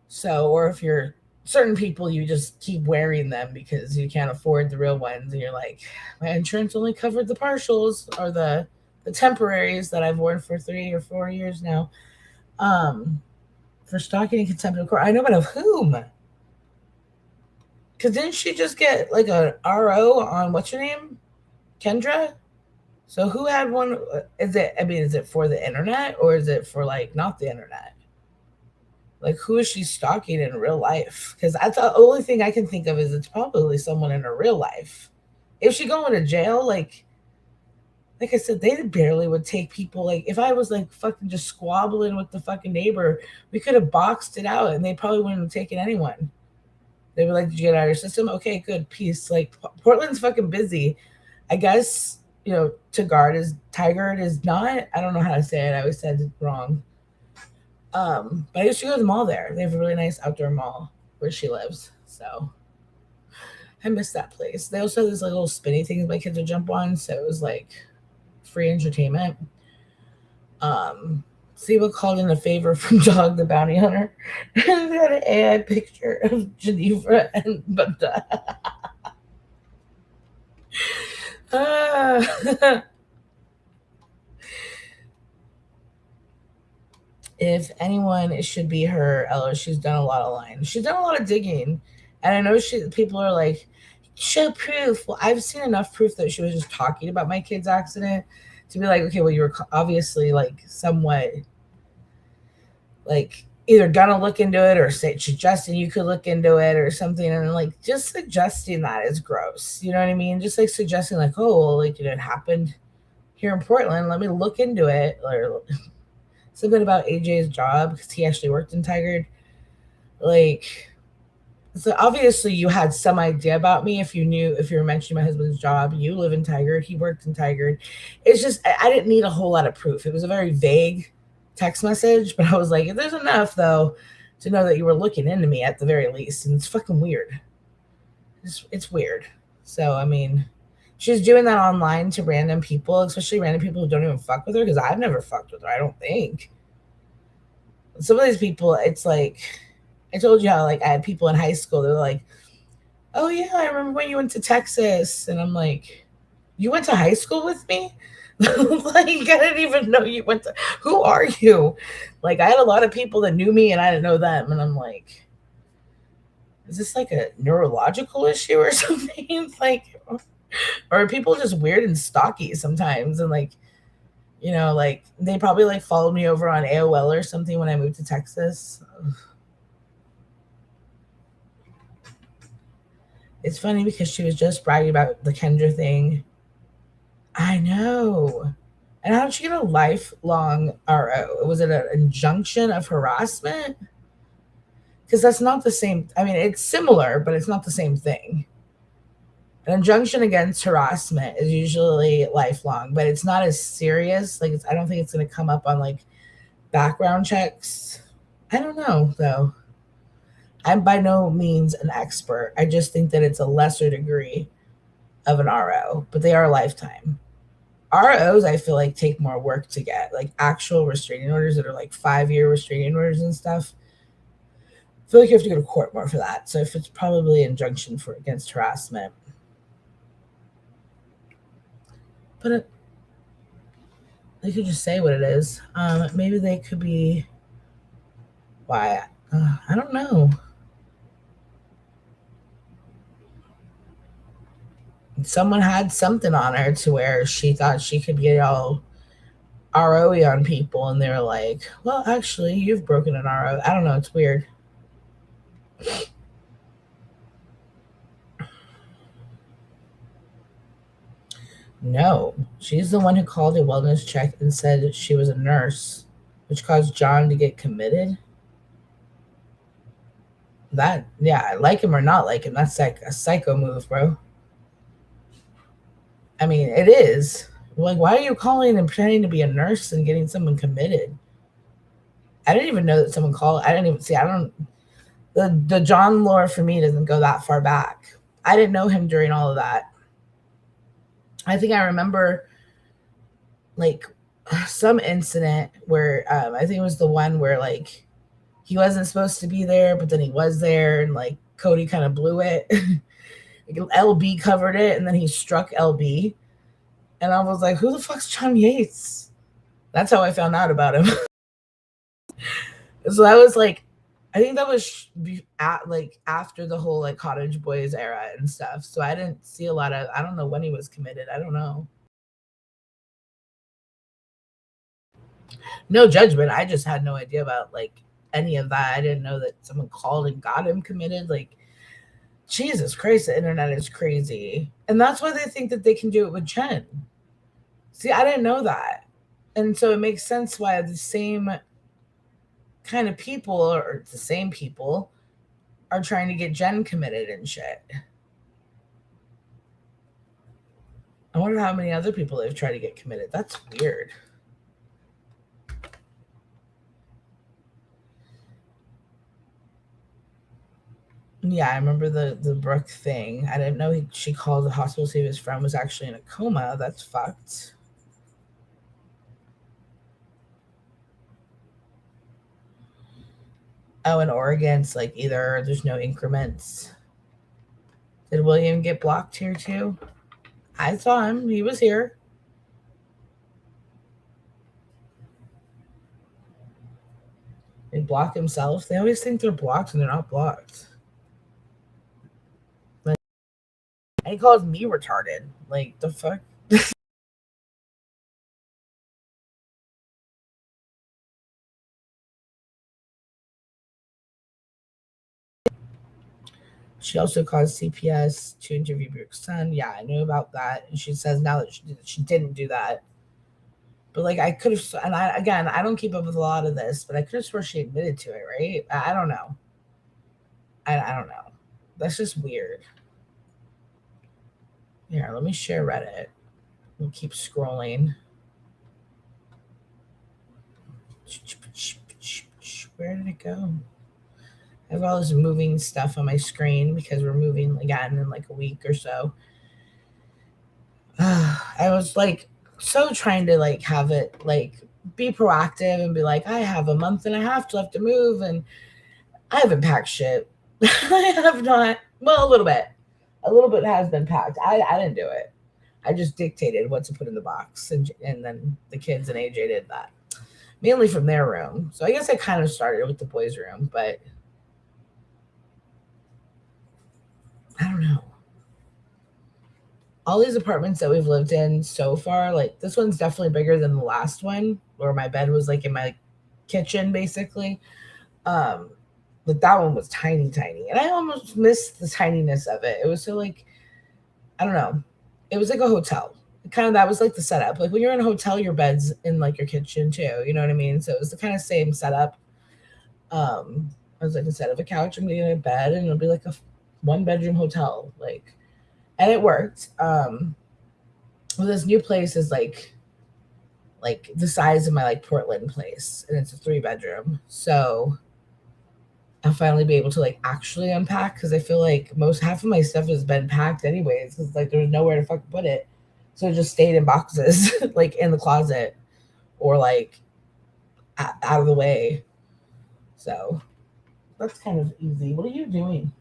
So, or if you're certain people, you just keep wearing them because you can't afford the real ones, and you're like, my insurance only covered the partials or the temporaries that I've worn for 3 or 4 years now. For stalking and contempt of court. I know, but of whom? Because didn't she just get like a RO on what's her name? Kendra? So who had one? Is it for the internet, or is it for like not the internet? Like, who is she stalking in real life? Because that's the only thing I can think of, is it's probably someone in her real life. If she going to jail, like I said, they barely would take people. Like, if I was like fucking just squabbling with the fucking neighbor, we could have boxed it out and they probably wouldn't have taken anyone. They were like, did you get out of your system? Okay, good, peace. Like, Portland's fucking busy. I guess, Tigard is not, I don't know how to say it. I always said it wrong. But I used to go to the mall there. They have a really nice outdoor mall where she lives. So I miss that place. They also have these like little spinny things my kids would jump on. So it was like free entertainment. Siwa called in a favor from Dog the Bounty Hunter. And they had an AI picture of Geneva and Bunda. If anyone, it should be her. Ella, she's done a lot of lines. She's done a lot of digging. And I know people are like, show proof. Well, I've seen enough proof that she was just talking about my kid's accident to be like, okay, well, you were obviously like somewhat like either gonna look into it or suggesting you could look into it or something. And like just suggesting that is gross. You know what I mean? Just like suggesting like, oh, well, like, it happened here in Portland. Let me look into it. Or something about AJ's job because he actually worked in Tigard. Like, so obviously you had some idea about me if you were mentioning my husband's job. You live in Tigard. He worked in Tigard. It's just, I didn't need a whole lot of proof. It was a very vague text message, but I was like, if there's enough though to know that you were looking into me at the very least. And it's fucking weird. It's weird. So, I mean, she's doing that online to random people, especially random people who don't even fuck with her, because I've never fucked with her, I don't think. Some of these people, it's like, I told you how, like, I had people in high school, they're like, oh, yeah, I remember when you went to Texas. And I'm like, you went to high school with me? Like, I didn't even know you went to, who are you? Like, I had a lot of people that knew me and I didn't know them. And I'm like, is this like a neurological issue or something? Like, or are people just weird and stocky sometimes? And like, like they probably like followed me over on AOL or something when I moved to Texas. It's funny because she was just bragging about the Kendra thing. I know. And how did she get a lifelong RO? Was it an injunction of harassment? Because that's not the same. I mean, it's similar, but it's not the same thing. An injunction against harassment is usually lifelong, but it's not as serious. Like, I don't think it's going to come up on like background checks. I don't know though. I'm by no means an expert. I just think that it's a lesser degree of an RO, but they are lifetime. ROs, I feel like, take more work to get, like actual restraining orders that are like 5-year restraining orders and stuff. I feel like you have to go to court more for that. So if it's probably injunction against harassment. But they could just say what it is. Maybe they could be, why? I don't know. Someone had something on her to where she thought she could get all ROE on people, and they were like, well, actually, you've broken an RO. I don't know. It's weird. No, she's the one who called a wellness check and said she was a nurse, which caused John to get committed. That, yeah, like him or not like him, that's like a psycho move, bro. I mean, it is. Like, why are you calling and pretending to be a nurse and getting someone committed? I didn't even know that someone called. I didn't even see. I don't. The John lore for me doesn't go that far back. I didn't know him during all of that. I think I remember like some incident where I think it was the one where like he wasn't supposed to be there, but then he was there, and like Cody kind of blew it. LB covered it, and then he struck LB. And I was like, who the fuck's John Yates? That's how I found out about him. So that was like, I think that was after the whole like Cottage Boys era and stuff. So I didn't see a lot of, I don't know when he was committed. I don't know. No judgment. I just had no idea about like any of that. I didn't know that someone called and got him committed. Like, Jesus Christ, the internet is crazy. And that's why they think that they can do it with Chen. See, I didn't know that. And so it makes sense why the same kind of people, or the same people, are trying to get Jen committed and shit. I wonder how many other people they've tried to get committed. That's weird. Yeah, I remember the Brooke thing. I didn't know she called the hospital to see if his friend was actually in a coma. That's fucked. Oh, in Oregon, it's like either there's no increments. Did William get blocked here too? I saw him. He was here. They block himself. They always think they're blocked and they're not blocked. Like, and he calls me retarded. Like, the fuck? She also caused CPS to interview Brooke's son. Yeah, I knew about that. And she says now that she didn't do that. But like I could have, and I don't keep up with a lot of this, but I could have sworn she admitted to it, right? I don't know. I don't know. That's just weird. Here, let me share Reddit. We'll keep scrolling. Where did it go? I have all this moving stuff on my screen because we're moving again in like a week or so. I was like so trying to like have it like be proactive and be like, I have a month and a half left to move and I haven't packed shit. I have not. Well, a little bit has been packed. I didn't do it. I just dictated what to put in the box, and then the kids and AJ did that, mainly from their room. So I guess I kind of started with the boys' room, but I don't know. All these apartments that we've lived in so far, like this one's definitely bigger than the last one, where my bed was like in my kitchen, basically. But that one was tiny, and I almost missed the tininess of it. It was so like, I don't know. It was like a hotel. Kind of that was like the setup. Like when you're in a hotel, your bed's in like your kitchen too. You know what I mean? So it was the kind of same setup. I was like, instead of a couch, I'm getting a bed, and it'll be like a 1-bedroom hotel. Like, and it worked. Well, this new place is like the size of my like Portland place, and it's a 3-bedroom. So I'll finally be able to like actually unpack, because I feel like half of my stuff has been packed anyways, because like there's nowhere to fucking put it. So it just stayed in boxes like in the closet or like out of the way. So that's kind of easy. What are you doing?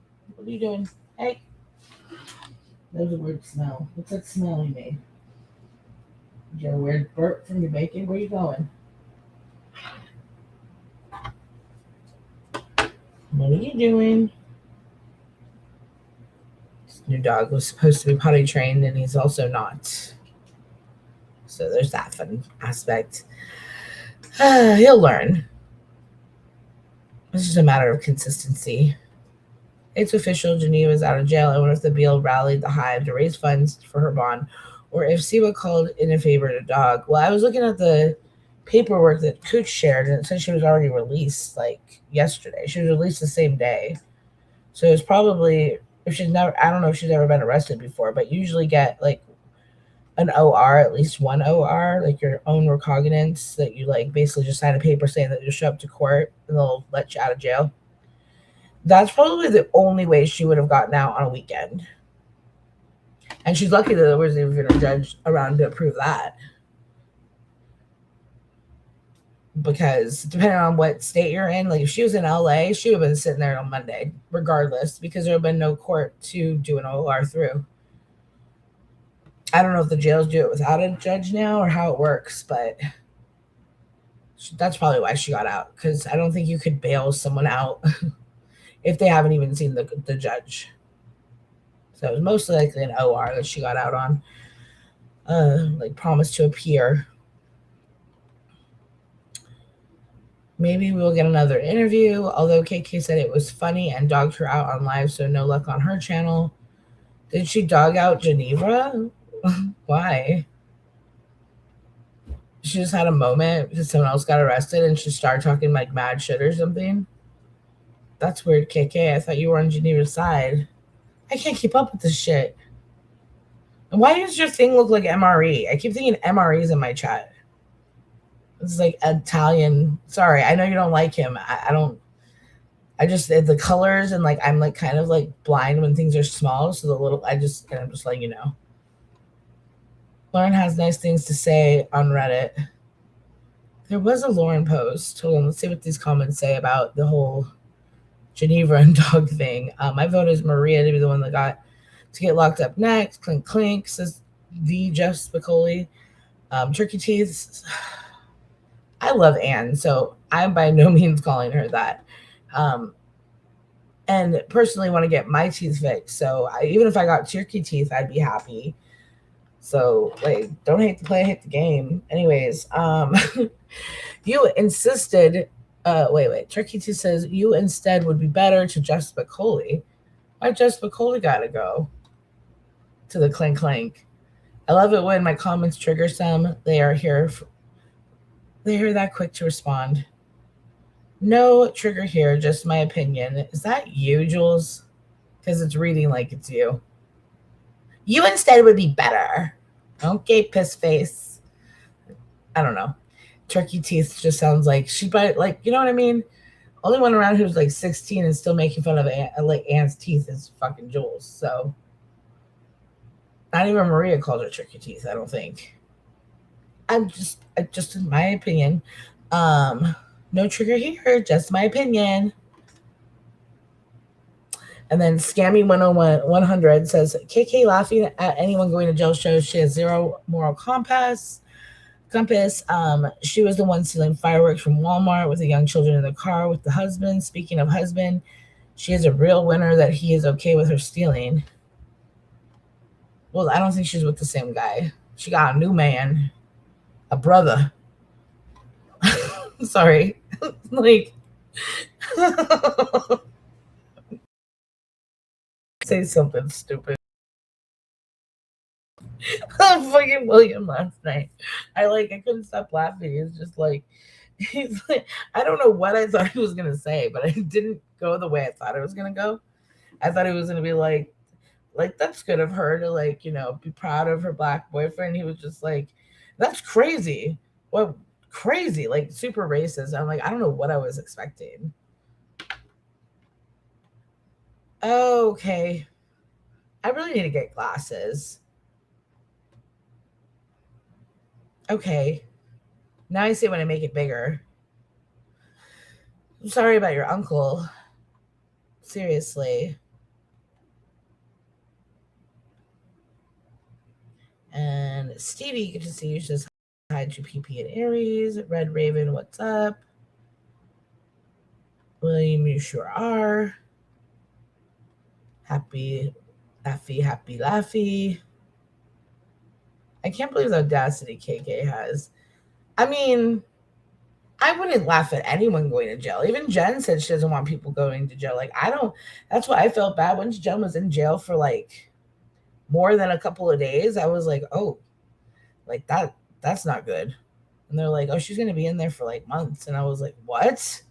Hey, there's a weird smell. What's that smell you made? You got a weird burp from your bacon? Where are you going? What are you doing? This new dog was supposed to be potty trained, and he's also not. So there's that fun aspect. He'll learn. It's just a matter of consistency. It's official. Geneva is out of jail. I wonder if the Beal rallied the Hive to raise funds for her bond, or if Siwa called in a favor to dog. Well, I was looking at the paperwork that Cooch shared, and it said she was already released like yesterday. She was released the same day. So it's probably, I don't know if she's ever been arrested before, but usually get like an OR, at least one OR, like your own recognizance, that you like basically just sign a paper saying that you'll show up to court and they'll let you out of jail. That's probably the only way she would have gotten out on a weekend. And she's lucky that there wasn't even a judge around to approve that. Because depending on what state you're in, like if she was in LA, she would have been sitting there on Monday, regardless, because there would have been no court to do an OR through. I don't know if the jails do it without a judge now or how it works, but that's probably why she got out, because I don't think you could bail someone out if they haven't even seen the judge. So it was mostly likely an OR that she got out on, like promise to appear. Maybe we'll get another interview, although KK said it was funny and dogged her out on live, so no luck on her channel. Did she dog out Geneva? Why? She just had a moment because someone else got arrested and she started talking like mad shit or something. That's weird, KK. I thought you were on Geneva's side. I can't keep up with this shit. And why does your thing look like MRE? I keep thinking MRE's in my chat. It's like Italian. Sorry, I know you don't like him. I don't. I just the colors and like I'm like kind of like blind when things are small. So I'm just letting you know. Lauren has nice things to say on Reddit. There was a Lauren post. Hold on, let's see what these comments say about the whole Geneva and dog thing. My vote is Maria to be the one that got to get locked up next. Clink clink, says the Jeff Spicoli. Turkey teeth. I love Anne, so I'm by no means calling her that. And personally want to get my teeth fixed. So even if I got turkey teeth, I'd be happy. So like, don't hate the play, hate the game. Anyways, you insisted. Wait. Turkey teeth says you instead would be better to Jeff Spicoli. Why Jeff Spicoli gotta go to the clink clink? I love it when my comments trigger some. They are here. They're that quick to respond. No trigger here, just my opinion. Is that you, Jules? Because it's reading like it's you. You instead would be better. Okay, piss face. I don't know. Turkey teeth just sounds like she, but like, you know what I mean? Only one around who's like 16 and still making fun of like Anne's teeth is fucking Jules. So not even Maria called her turkey teeth, I don't think. Just in my opinion. No trigger here, just my opinion. And then Scammy 100 says KK laughing at anyone going to jail shows she has zero moral compass. She was the one stealing fireworks from Walmart with the young children in the car with the husband. Speaking of husband, she is a real winner that he is okay with her stealing. Well, I don't think she's with the same guy. She got a new man. A brother. Sorry. Like, say something stupid. Fucking William last night. I couldn't stop laughing. It's just like, he's like, I don't know what I thought he was gonna say, but it didn't go the way I thought it was gonna go. I thought he was gonna be like that's good of her to like, you know, be proud of her black boyfriend. He was just like, that's crazy. What crazy, like super racist. I'm like, I don't know what I was expecting. Okay. I really need to get glasses. Okay. Now I see when I make it bigger. I'm sorry about your uncle. Seriously. And Stevie, good to see you. She says hi to PP and Aries. Red Raven, what's up? William, you sure are. Happy Laffy. I can't believe the audacity KK has. I mean, I wouldn't laugh at anyone going to jail. Even Jen said she doesn't want people going to jail. Like, I don't, that's why I felt bad when Jen was in jail for like more than a couple of days. I was like, oh, like that's not good. And they're like, oh, she's going to be in there for like months. And I was like, what?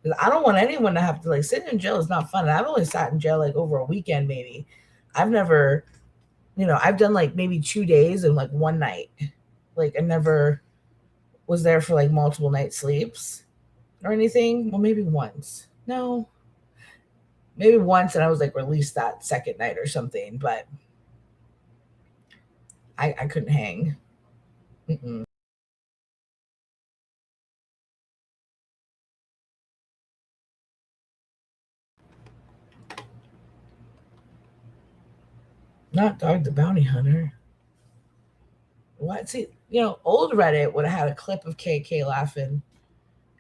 Because I don't want anyone to have to like sit in jail. Is not fun. And I've only sat in jail like over a weekend, maybe. I've never, you know, I've done like maybe 2 days and like one night. Like I never was there for like multiple night sleeps or anything. Well, maybe once. No, maybe once. And I was like released that second night or something, but I couldn't hang. Mm-mm. Not Dog the Bounty Hunter. What? See, you know, old Reddit would have had a clip of KK laughing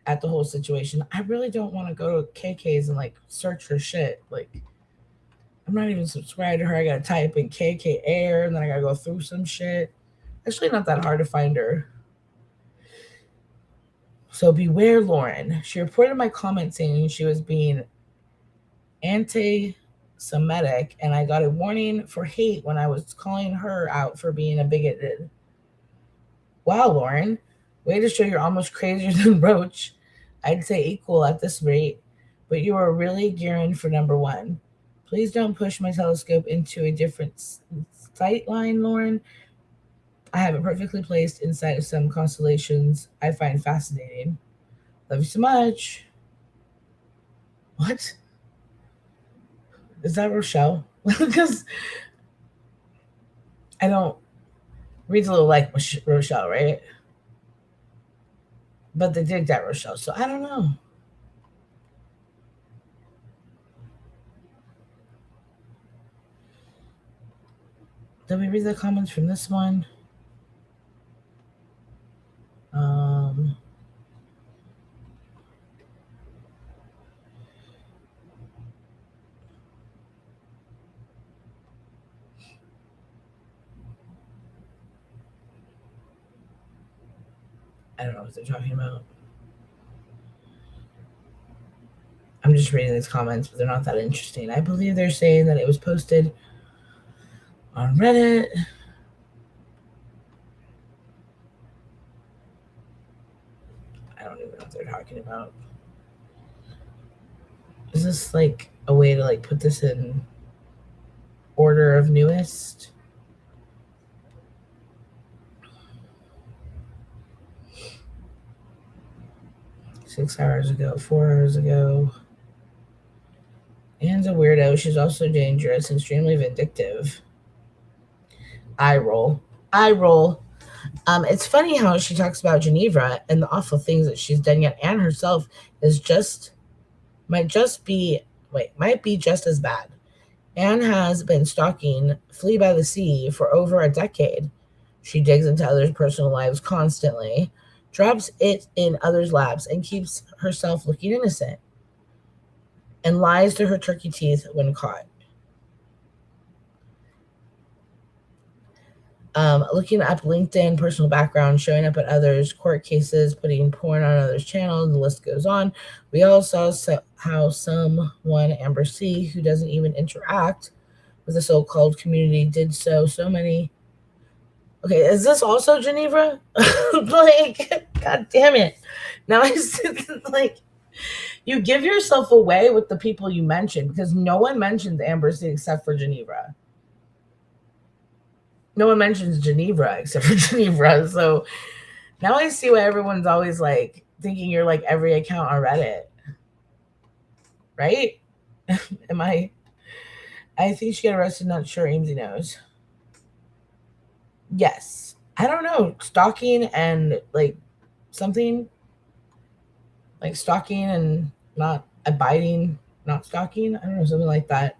at the whole situation. I really don't want to go to KK's and like search her shit. Like, I'm not even subscribed to her. I gotta type in KK Air and then I gotta go through some shit. Actually, not that hard to find her. So beware, Lauren. She reported my comment saying she was being anti-Semitic, and I got a warning for hate when I was calling her out for being a bigoted. Wow, Lauren. Way to show you're almost crazier than Roach. I'd say equal at this rate. but you are really gearing for number one. Please don't push my telescope into a different sight line, Lauren. I have it perfectly placed inside of some constellations I find fascinating. Love you so much. What? Is that Rochelle? Because I don't reads a little like Rochelle, right? But they did that Rochelle, so I don't know. Did we read the comments from this one? I don't know what they're talking about. I'm just reading these comments, but they're not that interesting. I believe they're saying that it was posted on Reddit. I don't even know what they're talking about. Is this like a way to like put this in order of newest? Six hours ago, 4 hours ago. Anne's a weirdo. She's also dangerous and extremely vindictive. Eye roll. Eye roll. It's funny how she talks about Geneva and the awful things that she's done, yet Anne herself is might be just as bad. Anne has been stalking Flee by the Sea for over a decade. She digs into others' personal lives constantly, drops it in others' laps, and keeps herself looking innocent, and lies to her turkey teeth when caught. Looking up LinkedIn, personal background, showing up at others' court cases, putting porn on others' channels, the list goes on. We all saw how someone, Amber C., who doesn't even interact with the so-called community, did so many. Okay, is this also Geneva? Like, god damn it. Now I like, you give yourself away with the people you mentioned, because no one mentions Amber C except for Geneva. No one mentions Geneva except for Geneva. So now I see why everyone's always like thinking you're like every account on Reddit. Right? I think she got arrested, not sure. Amesy knows. Yes. I don't know. Stalking and like something like stalking and not abiding, not stalking. I don't know, something like that.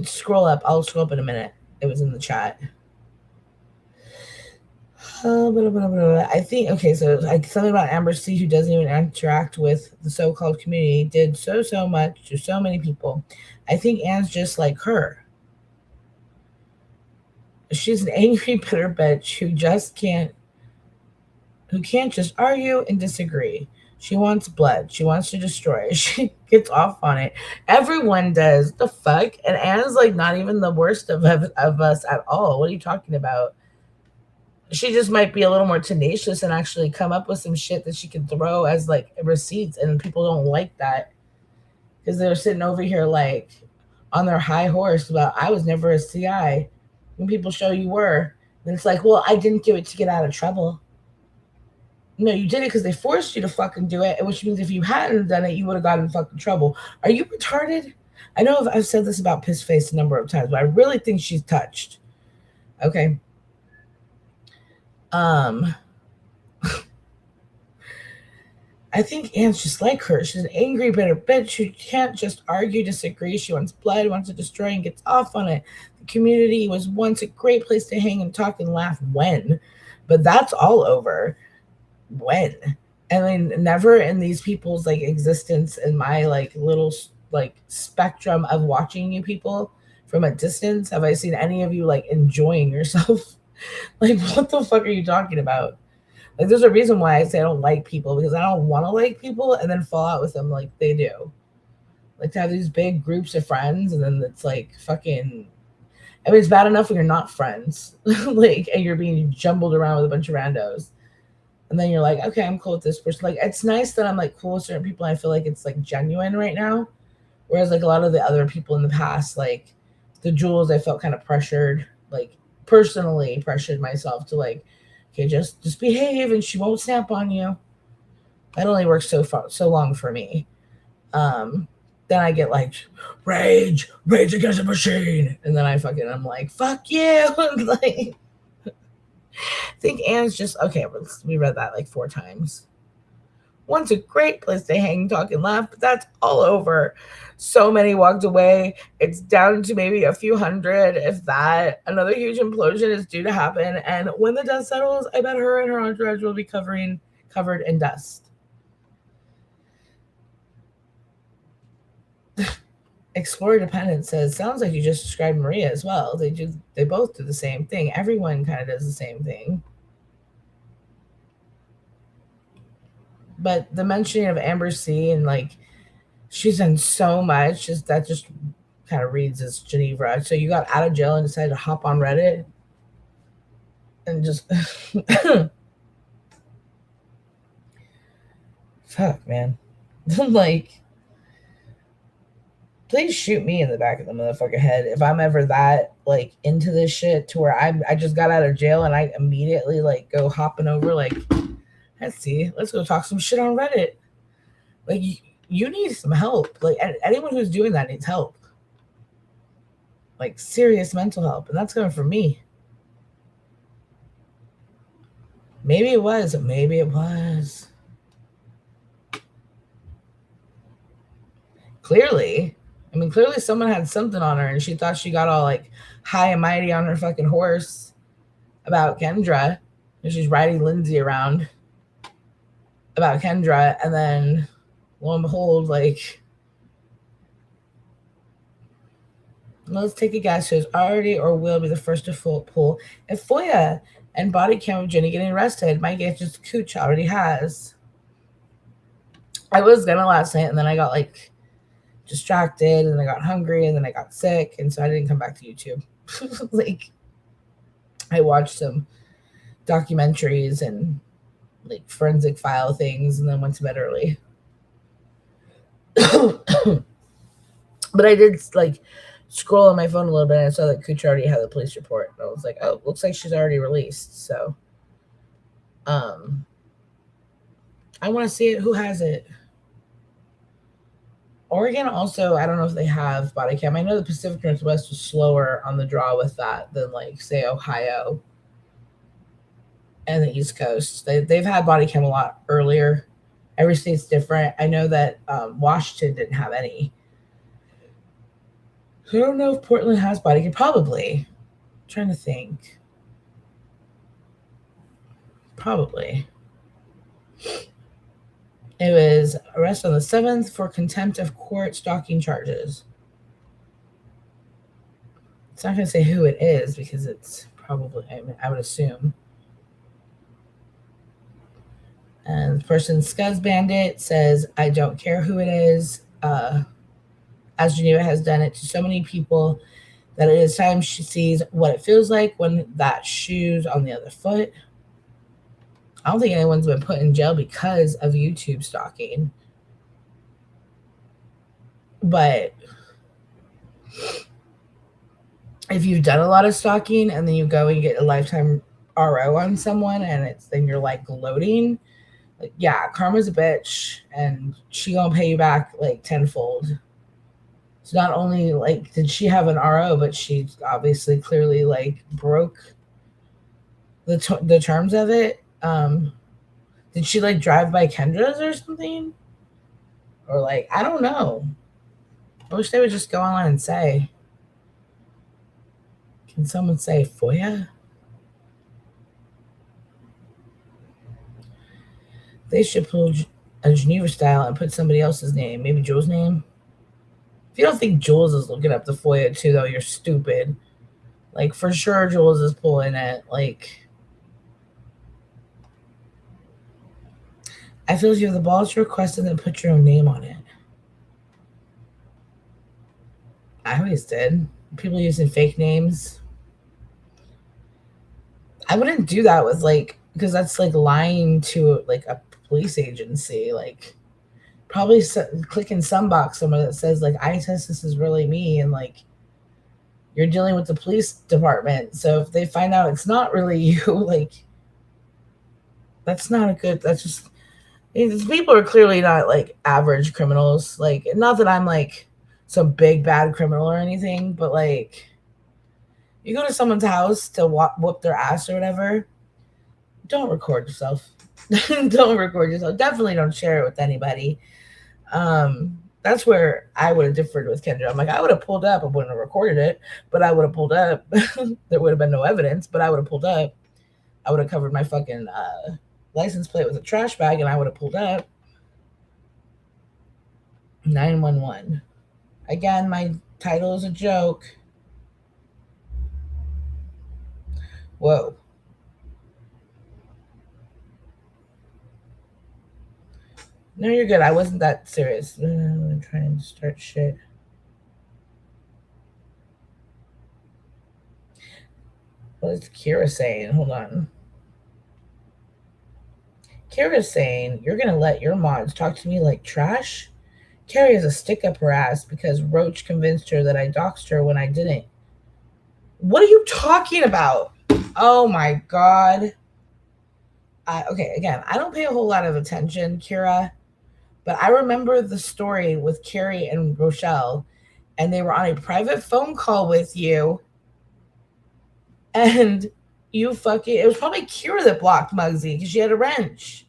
Scroll up. I'll scroll up in a minute. It was in the chat. I think, okay, so like something about Amber C, who doesn't even interact with the so-called community, did so much to so many people. I think Anne's just like her. She's an angry, bitter bitch who can't just argue and disagree. She wants blood. She wants to destroy. She gets off on it. Everyone does. The fuck? And Anne's like not even the worst of us at all. What are you talking about? She just might be a little more tenacious and actually come up with some shit that she can throw as like receipts, and people don't like that because they're sitting over here like on their high horse about I was never a CI. When people show you were, then it's like, well, I didn't do it to get out of trouble. No, you did it because they forced you to fucking do it, which means if you hadn't done it, you would have gotten in fucking trouble. Are you retarded? I know I've said this about Piss Face a number of times, but I really think she's touched. Okay. I think Anne's just like her. She's an angry, bitter bitch who can't just argue, disagree. She wants blood, wants to destroy, and gets off on it. The community was once a great place to hang and talk and laugh when, but that's all over. When? I mean, never in these people's like existence in my like little like spectrum of watching you people from a distance have I seen any of you like enjoying yourself. Like, what the fuck are you talking about? Like, there's a reason why I say I don't like people, because I don't want to like people and then fall out with them like they do. Like, to have these big groups of friends and then it's like fucking, I mean, it's bad enough when you're not friends, like, and you're being jumbled around with a bunch of randos. And then you're like, okay, I'm cool with this person. Like, it's nice that I'm like cool with certain people. I feel like it's like genuine right now. Whereas like a lot of the other people in the past, like the Jules, I felt kind of pressured, like personally pressured myself to like, okay, just behave and she won't snap on you. That only works so long for me. Then I get like rage against the machine, and then I'm like, fuck you. Like, I think Anne's just okay. We read that like 4 times. One's a great place to hang, talk, and laugh, but that's all over. So many walked away. It's down to maybe a few hundred, if that. Another huge implosion is due to happen, and when the dust settles, I bet her and her entourage will be covered in dust. Explorer Dependent says, sounds like you just described Maria as well. They both do the same thing. Everyone kind of does the same thing. But the mentioning of Amber C and like she's done so much, that just kind of reads as Geneva. So you got out of jail and decided to hop on Reddit and just fuck, man. Like, please shoot me in the back of the motherfucking head if I'm ever that like into this shit to where I just got out of jail and I immediately like go hopping over like, let's go talk some shit on Reddit. Like, you need some help. Like, anyone who's doing that needs help. Like, serious mental help. And that's coming from me. Maybe it was. Clearly someone had something on her and she thought she got all like high and mighty on her fucking horse about Kendra. And she's riding Lindsay around about Kendra. And then lo and behold, like, let's take a guess who's already or will be the first to pull if FOIA and body cam of Jenny getting arrested. My guess is Cooch already has. I was gonna last night and then I got like distracted and I got hungry and then I got sick and so I didn't come back to YouTube. Like, I watched some documentaries and like forensic file things and then went to bed early. But I did like scroll on my phone a little bit and I saw that Cooch already had the police report. And I was like, oh, looks like she's already released. So I want to see it. Who has it? Oregon also, I don't know if they have body cam. I know the Pacific Northwest was slower on the draw with that than like say Ohio and the East Coast. They've had body cam a lot earlier. Every state's different. I know that Washington didn't have any. So I don't know if Portland has body cam. Probably. I'm trying to think. Probably. It was arrested on the 7th for contempt of court stalking charges. It's not going to say who it is because it's probably, I would assume. And the person, Scuzz Bandit, says, I don't care who it is, as Geneva has done it to so many people that it is time she sees what it feels like when that shoe's on the other foot. I don't think anyone's been put in jail because of YouTube stalking. But if you've done a lot of stalking and then you go and get a lifetime RO on someone and then you're like gloating, like, yeah, karma's a bitch and she gonna pay you back like tenfold. So not only like did she have an RO, but she obviously clearly like broke the terms of it. Did she like drive by Kendra's or something? Or like, I don't know. I wish they would just go online and say. Can someone say FOIA? They should pull a Geneva style and put somebody else's name, maybe Jules' name. If you don't think Jules is looking up the FOIA too, though, you're stupid. Like, for sure Jules is pulling it. Like, I feel you have the balls to request and then put your own name on it. I always did. People using fake names. I wouldn't do that with like because that's like lying to like a police agency. Like probably clicking some box somewhere that says like I test this is really me, and like you're dealing with the police department. So if they find out it's not really you, like that's not a good. That's just these people are clearly not like average criminals. Like not that I'm like some big bad criminal or anything, but like you go to someone's house to whoop their ass or whatever, don't record yourself. Don't record yourself. Definitely don't share it with anybody. That's where I would have differed with Kendra. I'm like, I would have pulled up. I wouldn't have recorded it, but I would have pulled up. There would have been no evidence, but I would have pulled up. I would have covered my fucking license plate with a trash bag, and I would have pulled up. 911. Again, my title is a joke. Whoa. No, you're good. I wasn't that serious. I'm trying to start shit. What is Kira saying? Hold on. Kira's saying, you're going to let your mods talk to me like trash? Carrie has a stick up her ass because Roach convinced her that I doxed her when I didn't. What are you talking about? Oh my God. Okay, again, I don't pay a whole lot of attention, Kira, but I remember the story with Carrie and Rochelle, and they were on a private phone call with you, and you fucking, it was probably Kira that blocked Muggsy because she had a wrench.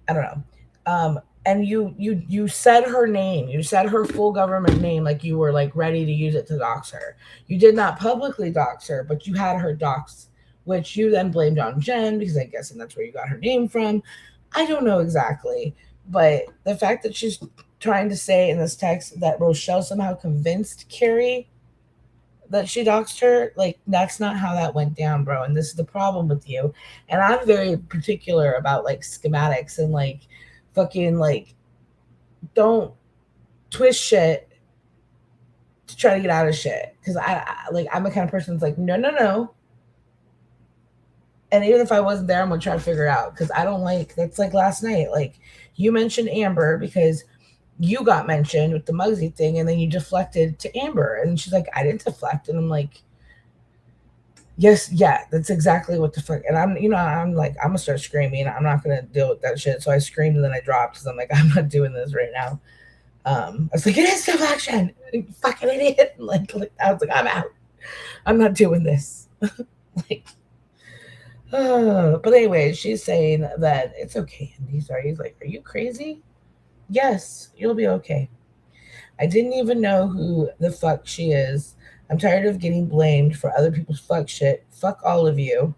I don't know. And you said her name. You said her full government name like you were like ready to use it to dox her. You did not publicly dox her, but you had her doxed, which you then blamed on Jen because I guess that's where you got her name from. I don't know exactly, but the fact that she's trying to say in this text that Rochelle somehow convinced Carrie that she doxed her, like that's not how that went down, bro. And this is the problem with you. And I'm very particular about like schematics and like fucking like don't twist shit to try to get out of shit. Because I'm the kind of person that's like no. And even if I wasn't there, I'm gonna try to figure it out because I don't like that's like last night. Like you mentioned Amber because you got mentioned with the Muggsy thing, and then you deflected to Amber, and she's like, I didn't deflect, and I'm like, yes, yeah, that's exactly what the fuck. And I'm like, I'm gonna start screaming. I'm not gonna deal with that shit. So I screamed and then I dropped because I'm like, I'm not doing this right now. I was like, it is deflection, you fucking idiot. Like I was like, I'm out. I'm not doing this. Like, but anyway, she's saying that it's okay. And he's like, are you crazy? Yes, you'll be okay. I didn't even know who the fuck she is. I'm tired of getting blamed for other people's fuck shit. Fuck all of you,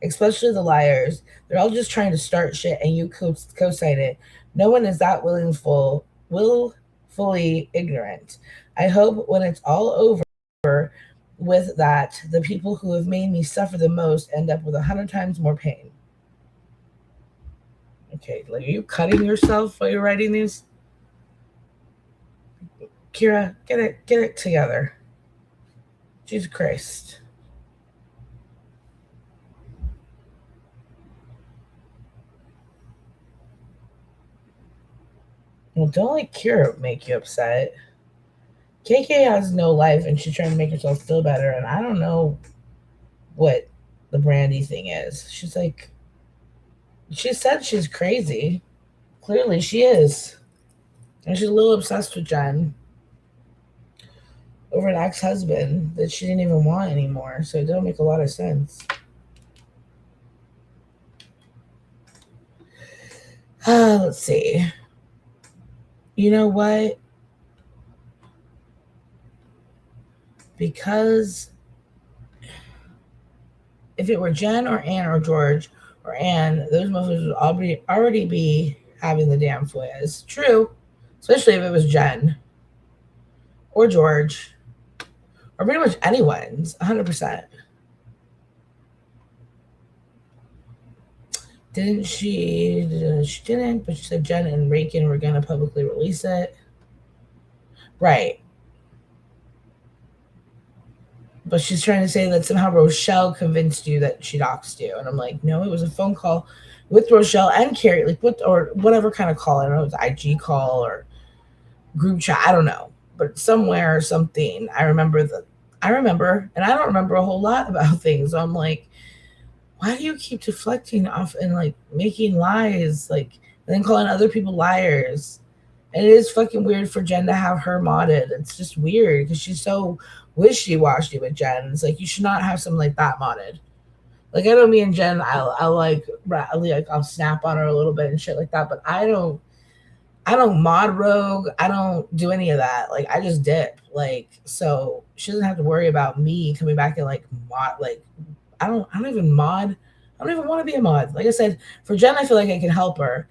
especially the liars. They're all just trying to start shit and you co-sign it. No one is that willfully ignorant. I hope when it's all over with that, the people who have made me suffer the most end up with 100 times more pain. Okay, like, are you cutting yourself while you're writing these? Kira, get it together. Jesus Christ. Well, don't let Kira make you upset. KK has no life and she's trying to make herself feel better, and I don't know what the Brandy thing is. She's like, she said she's crazy. Clearly she is. And she's a little obsessed with Jen over an ex-husband that she didn't even want anymore. So it don't make a lot of sense. Let's see. You know what? Because if it were Jen or Ann or George or Ann, those motherfuckers would already be having the damn FOIAs. True. Especially if it was Jen or George or pretty much anyone's. 100%. Didn't she? She didn't, but she said Jen and Rakin were going to publicly release it. Right. But she's trying to say that somehow Rochelle convinced you that she doxed you. And I'm like, no, it was a phone call with Rochelle and Carrie, like what, or whatever kind of call. I don't know, it was IG call or group chat. I don't know, but somewhere or something. I remember, and I don't remember a whole lot about things. So I'm like, why do you keep deflecting off and like making lies, like, and then calling other people liars? And it is fucking weird for Jen to have her modded. It's just weird because she's so wishy-washy with Jen. It's like you should not have something like that modded. Like I know me and Jen, I'll like I'll snap on her a little bit and shit like that, but I don't mod rogue. I don't do any of that. Like I just dip. Like so she doesn't have to worry about me coming back and like mod. Like I don't even mod. I don't even want to be a mod. Like I said, for Jen, I feel like I can help her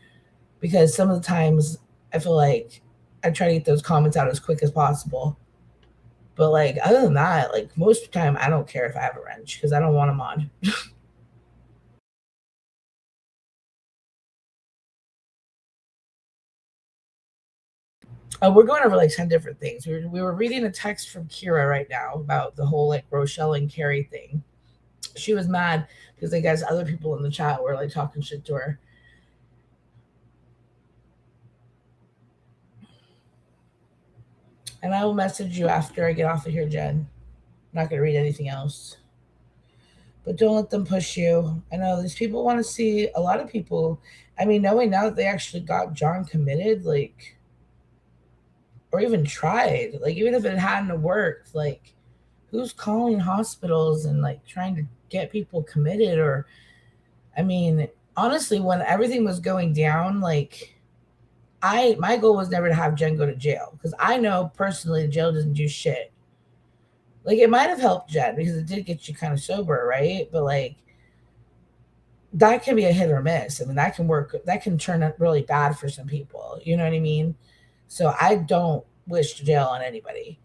because some of the times I feel like I try to get those comments out as quick as possible. But like other than that, like most of the time, I don't care if I have a wrench because I don't want a mod. We're going over like 10 different things. We were reading a text from Kira right now about the whole like Rochelle and Carrie thing. She was mad because I guess other people in the chat were like talking shit to her. And I will message you after I get off of here, Jen. I'm not going to read anything else. But don't let them push you. I know these people want to see, a lot of people, I mean, knowing now that they actually got John committed, like, or even tried, like, even if it hadn't worked, like, who's calling hospitals and, like, trying to get people committed? Or, I mean, honestly, when everything was going down, like, my goal was never to have Jen go to jail because I know personally jail doesn't do shit. Like it might have helped Jen because it did get you kind of sober, right? But like that can be a hit or miss. I mean, that can work. That can turn out really bad for some people. You know what I mean? So I don't wish jail on anybody.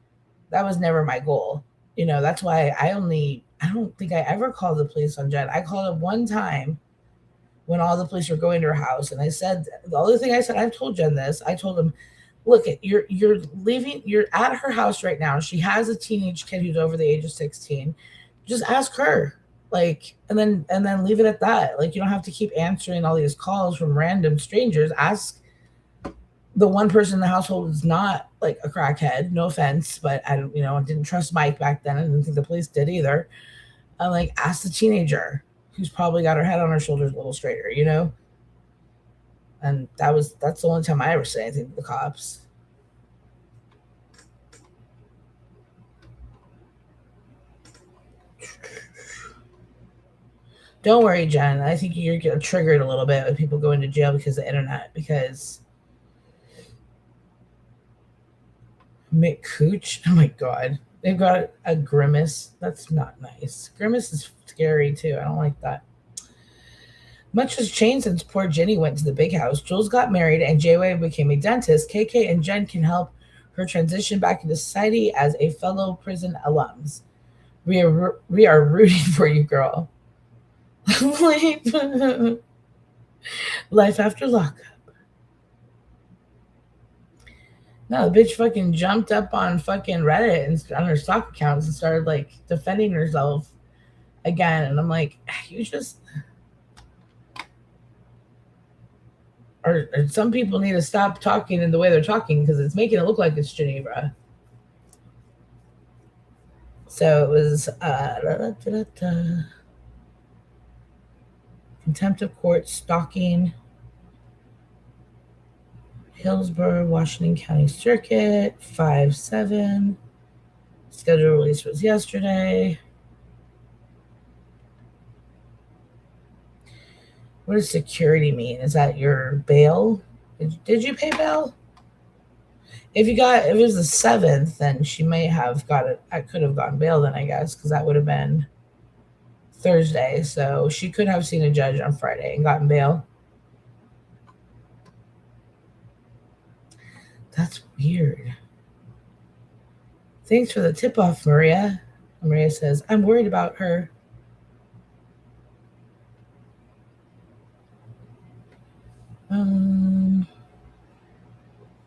That was never my goal. You know, that's why I don't think I ever called the police on Jen. I called it one time when all the police were going to her house. And I said, the only thing I said, I've told Jen this, I told him, look, you're leaving, you're at her house right now. She has a teenage kid who's over the age of 16. Just ask her. Like, and then leave it at that. Like, you don't have to keep answering all these calls from random strangers. Ask the one person in the household who's not like a crackhead. No offense, but I didn't trust Mike back then. I didn't think the police did either. I'm like, ask the teenager who's probably got her head on her shoulders a little straighter, you know? And that's the only time I ever say anything to the cops. Don't worry, Jen. I think you're getting triggered a little bit with people going to jail because of the internet. Because Mick Cooch, oh my God, they've got a Grimace. That's not nice. Grimace is scary too. I don't like that. Much has changed since poor Jenny went to the big house. Jules got married and J-Way became a dentist. KK and Jen can help her transition back into society as a fellow prison alums. We are rooting for you, girl. Life after lockup. No, the bitch fucking jumped up on fucking Reddit and on her stock accounts and started like defending herself again. And I'm like, you just, or some people need to stop talking in the way they're talking because it's making it look like it's Geneva. So it was contempt of court, stalking, Hillsborough, Washington County Circuit, 5/7. Scheduled release was yesterday. What does security mean? Is that your bail? Did you pay bail? If it was the 7th, then she may have got it. I could have gotten bail then, I guess, because that would have been Thursday. So she could have seen a judge on Friday and gotten bail. That's weird. Thanks for the tip-off, Maria. Maria says, I'm worried about her.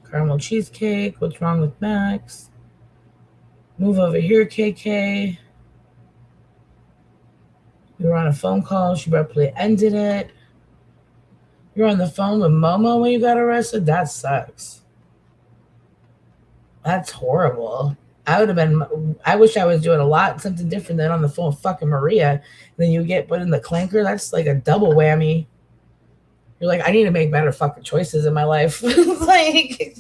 Caramel cheesecake. What's wrong with Max? Move over here, KK. were on a phone call. She abruptly ended it. You're on the phone with Momo when you got arrested? That sucks. That's horrible. I would have been, I wish I was doing a lot, something different than on the phone with fucking Maria. And then you get put in the clanker. That's like a double whammy. You're like, I need to make better fucking choices in my life. Like,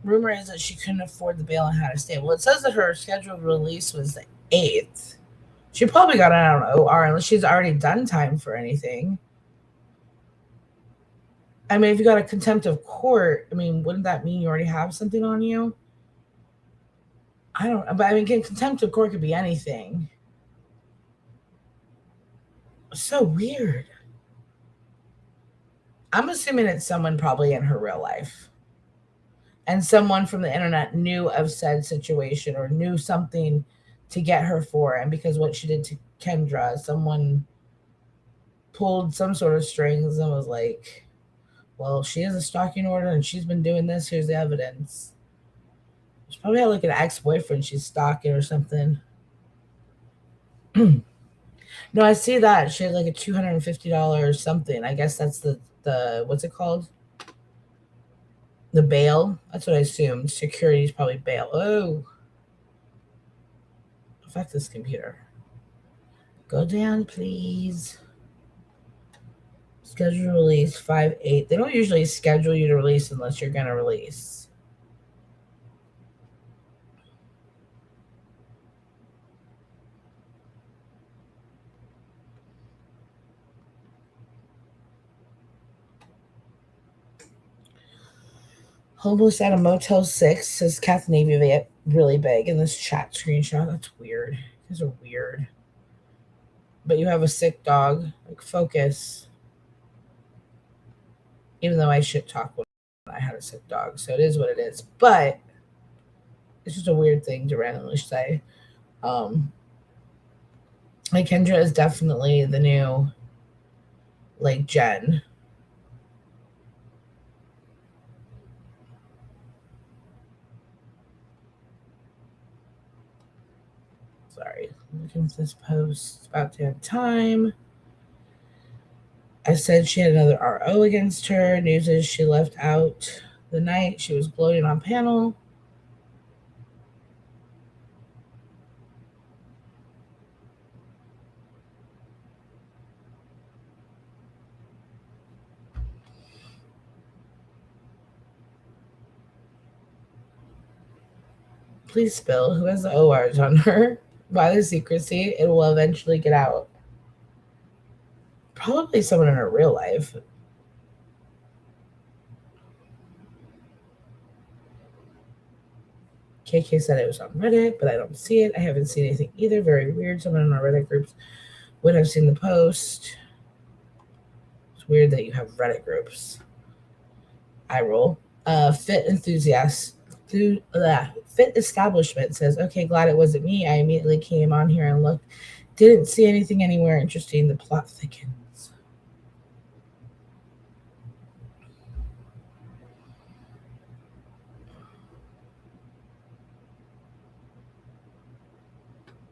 rumor is that she couldn't afford the bail and had to stay. Well, it says that her scheduled release was the 8th. She probably got out on OR unless she's already done time for anything. I mean, if you got a contempt of court, I mean, wouldn't that mean you already have something on you? I don't, but I mean, contempt of court could be anything. So weird. I'm assuming it's someone probably in her real life. And someone from the internet knew of said situation or knew something to get her for. And because what she did to Kendra, someone pulled some sort of strings and was like, well, she has a stalking order and she's been doing this. Here's the evidence. She probably had like an ex-boyfriend she's stalking or something. No, I see that. She had like a $250 something. I guess that's the what's it called? The bail. That's what I assumed. Security is probably bail. Oh. Fuck this computer. Go down, please. Schedule release 5/8. They don't usually schedule you to release unless you're going to release. Homeless at a Motel 6 says Kath Navy really big in this chat screenshot. That's weird. These are weird. But you have a sick dog. Like, focus. Even though I shit talk when I had a sick dog. So it is what it is. But it's just a weird thing to randomly say. Like, Kendra is definitely the new, like, Jen. Sorry, I'm looking at this post. It's about to have time. I said she had another RO against her. News is she left out the night she was gloating on panel. Please spill. Who has the ORs on her? Why the secrecy? It will eventually get out. Probably someone in her real life. KK said it was on Reddit, but I don't see it. I haven't seen anything either. Very weird. Someone in our Reddit groups would have seen the post. It's weird that you have Reddit groups. I roll. Fit enthusiast. Fit establishment says, okay, glad it wasn't me. I immediately came on here and looked. Didn't see anything anywhere interesting. The plot thickens.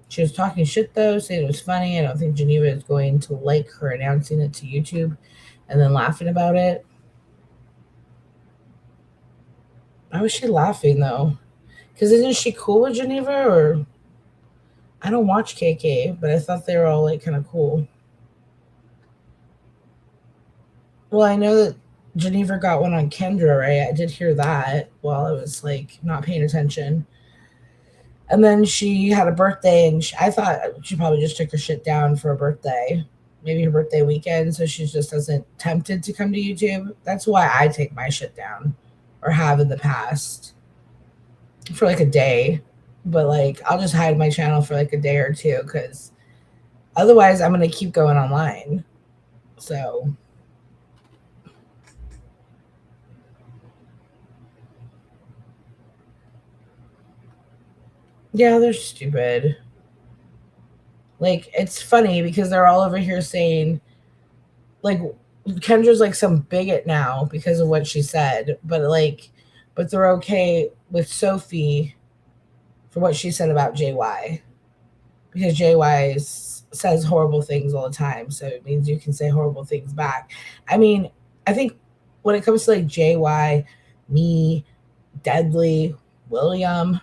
She was talking shit though, saying it was funny. I don't think Geneva is going to like her announcing it to YouTube and then laughing about it. Why was she laughing though? Because isn't she cool with Geneva? Or I don't watch KK, but I thought they were all like kind of cool. Well, I know that Geneva got one on Kendra, right? I did hear that while I was like not paying attention. And then she had a birthday, and I thought she probably just took her shit down for a birthday, maybe her birthday weekend, so she just isn't tempted to come to YouTube. That's why I take my shit down, or have in the past, for like a day. But like, I'll just hide my channel for like a day or two, because otherwise I'm going to keep going online. So yeah, they're stupid. Like, it's funny because they're all over here saying, like, Kendra's like some bigot now because of what she said, but they're okay with Sophie for what she said about JY, because JY says horrible things all the time, so it means you can say horrible things back. I mean, I think when it comes to like JY, me, Deadly, William,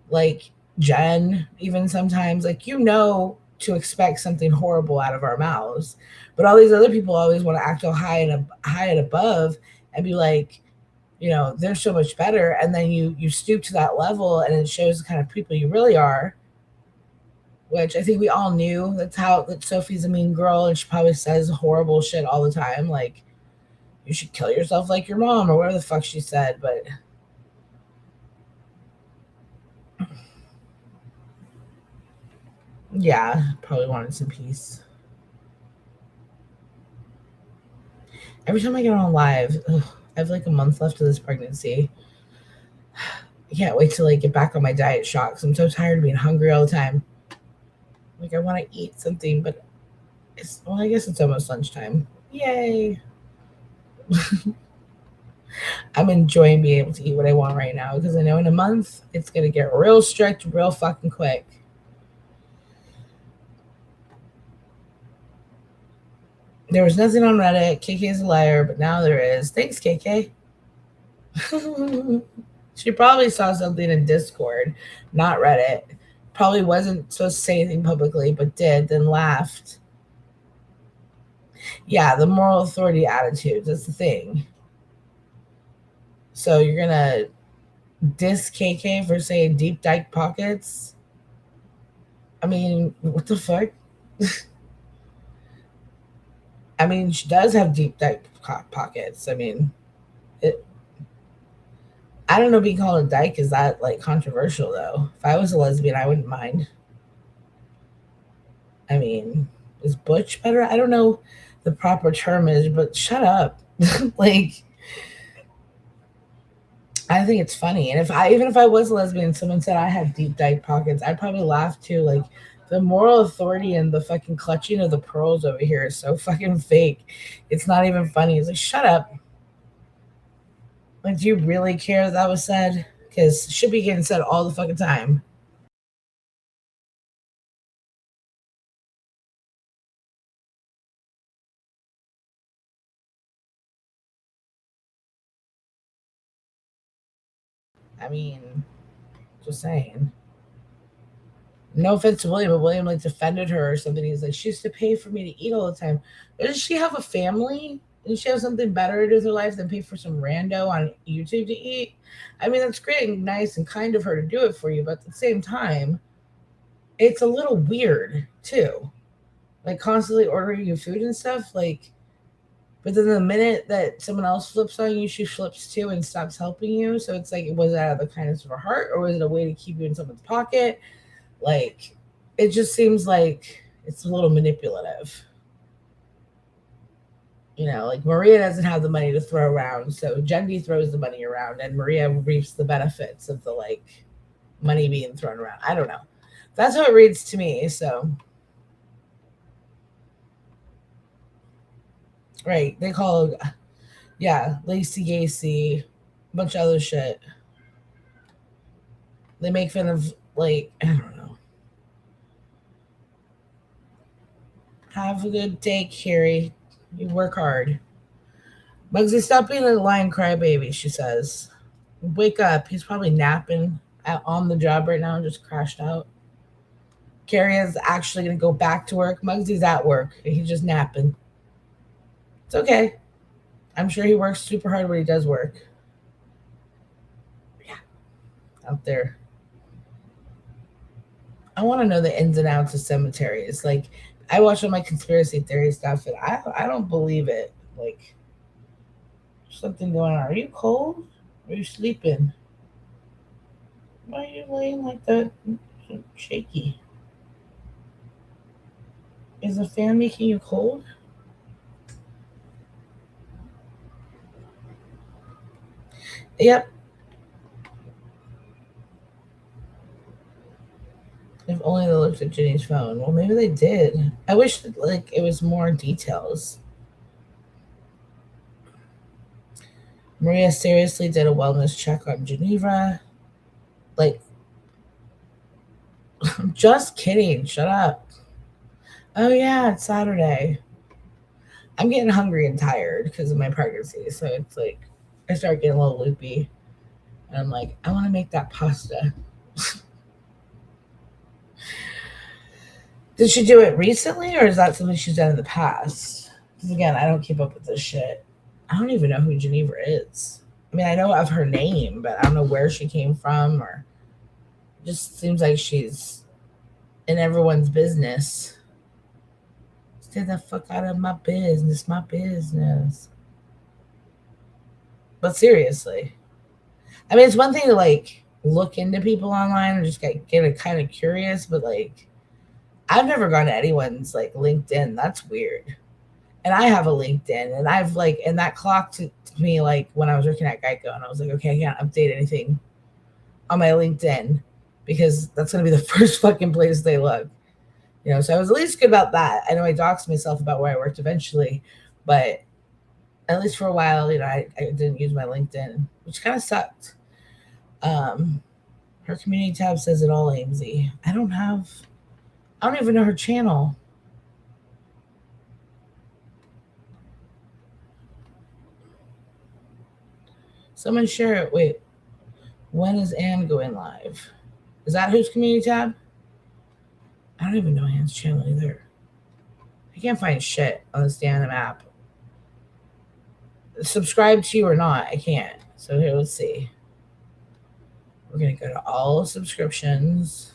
like Jen, even sometimes, like, to expect something horrible out of our mouths. But all these other people always want to act all high and above and be like, they're so much better. And then you stoop to that level, and it shows the kind of people you really are. Which I think we all knew that Sophie's a mean girl, and she probably says horrible shit all the time, like you should kill yourself like your mom or whatever the fuck she said. But yeah, probably wanted some peace. Every time I get on live, I have like a month left of this pregnancy. I can't wait to like get back on my diet shocks. I'm so tired of being hungry all the time. Like, I want to eat something, but I guess it's almost lunchtime. Yay. I'm enjoying being able to eat what I want right now, because I know in a month it's going to get real strict real fucking quick. There was nothing on Reddit. KK's a liar, but now there is. Thanks, KK. She probably saw something in Discord, not Reddit. Probably wasn't supposed to say anything publicly, but did, then laughed. Yeah, the moral authority attitude. That's the thing. So you're going to diss KK for saying deep dyke pockets? I mean, what the fuck? I mean, she does have deep dyke pockets. I mean, I don't know, being called a dyke is that like controversial though. If I was a lesbian, I wouldn't mind. I mean, is butch better? I don't know the proper term is, but shut up. Like, I think it's funny. And even if I was a lesbian, someone said I had deep dyke pockets, I'd probably laugh too. Like, the moral authority and the fucking clutching of the pearls over here is so fucking fake. It's not even funny. It's like, shut up. Like, do you really care that was said? Because it should be getting said all the fucking time. I mean, just saying. No offense to William, but William like defended her or something. He's like, she used to pay for me to eat all the time. Does she have a family? Does she have something better to do with her life than pay for some rando on YouTube to eat? I mean, that's great and nice and kind of her to do it for you, but at the same time, it's a little weird too. Like, constantly ordering you food and stuff. Like, but then the minute that someone else flips on you, she flips too and stops helping you. So it's like, was it out of the kindness of her heart, or was it a way to keep you in someone's pocket? Like, it just seems like it's a little manipulative. Like, Maria doesn't have the money to throw around, so Jendi throws the money around, and Maria reaps the benefits of the, like, money being thrown around. I don't know. That's how it reads to me, so. Right, they call, Lacey Gacy, a bunch of other shit. They make fun of, like, I don't know. Have a good day, Carrie. You work hard. Bugsy, stop being a lying crybaby, she says. Wake up. He's probably napping on the job right now and just crashed out. Carrie is actually going to go back to work. Mugsy's at work. He's just napping. It's okay. I'm sure he works super hard when he does work. Yeah. Out there. I want to know the ins and outs of cemeteries. Like, I watch all my conspiracy theory stuff, and I don't believe it. Like, something going on. Are you cold? Are you sleeping? Why are you laying like that? So shaky. Is the fan making you cold? Yep. If only they looked at Jenny's phone. Well, maybe they did. I wish like it was more details. Maria seriously did a wellness check on Geneva. Like, just kidding. Shut up. Oh, yeah, it's Saturday. I'm getting hungry and tired because of my pregnancy. So it's like I start getting a little loopy. And I'm like, I want to make that pasta. Did she do it recently or is that something she's done in the past? Because again, I don't keep up with this shit. I don't even know who Geneva is. I mean, I know of her name, but I don't know where she came from or it just seems like she's in everyone's business. Stay the fuck out of my business, my business. But seriously, I mean, it's one thing to like look into people online and just get kind of curious, but like, I've never gone to anyone's like LinkedIn. That's weird. And I have a LinkedIn, and I've like, and that clocked to me like when I was working at Geico, and I was like, okay, I can't update anything on my LinkedIn because that's gonna be the first fucking place they look. You know, so I was at least good about that. I know I doxed myself about where I worked eventually, but at least for a while, you know, I didn't use my LinkedIn, which kind of sucked. Her community tab says it all, AMZ. I don't even know her channel. Someone share it. Wait, when is Anne going live? Is that whose community tab? I don't even know Anne's channel either. I can't find shit on this damn app. Subscribe to you or not, I can't. So here, let's see. We're gonna go to all subscriptions.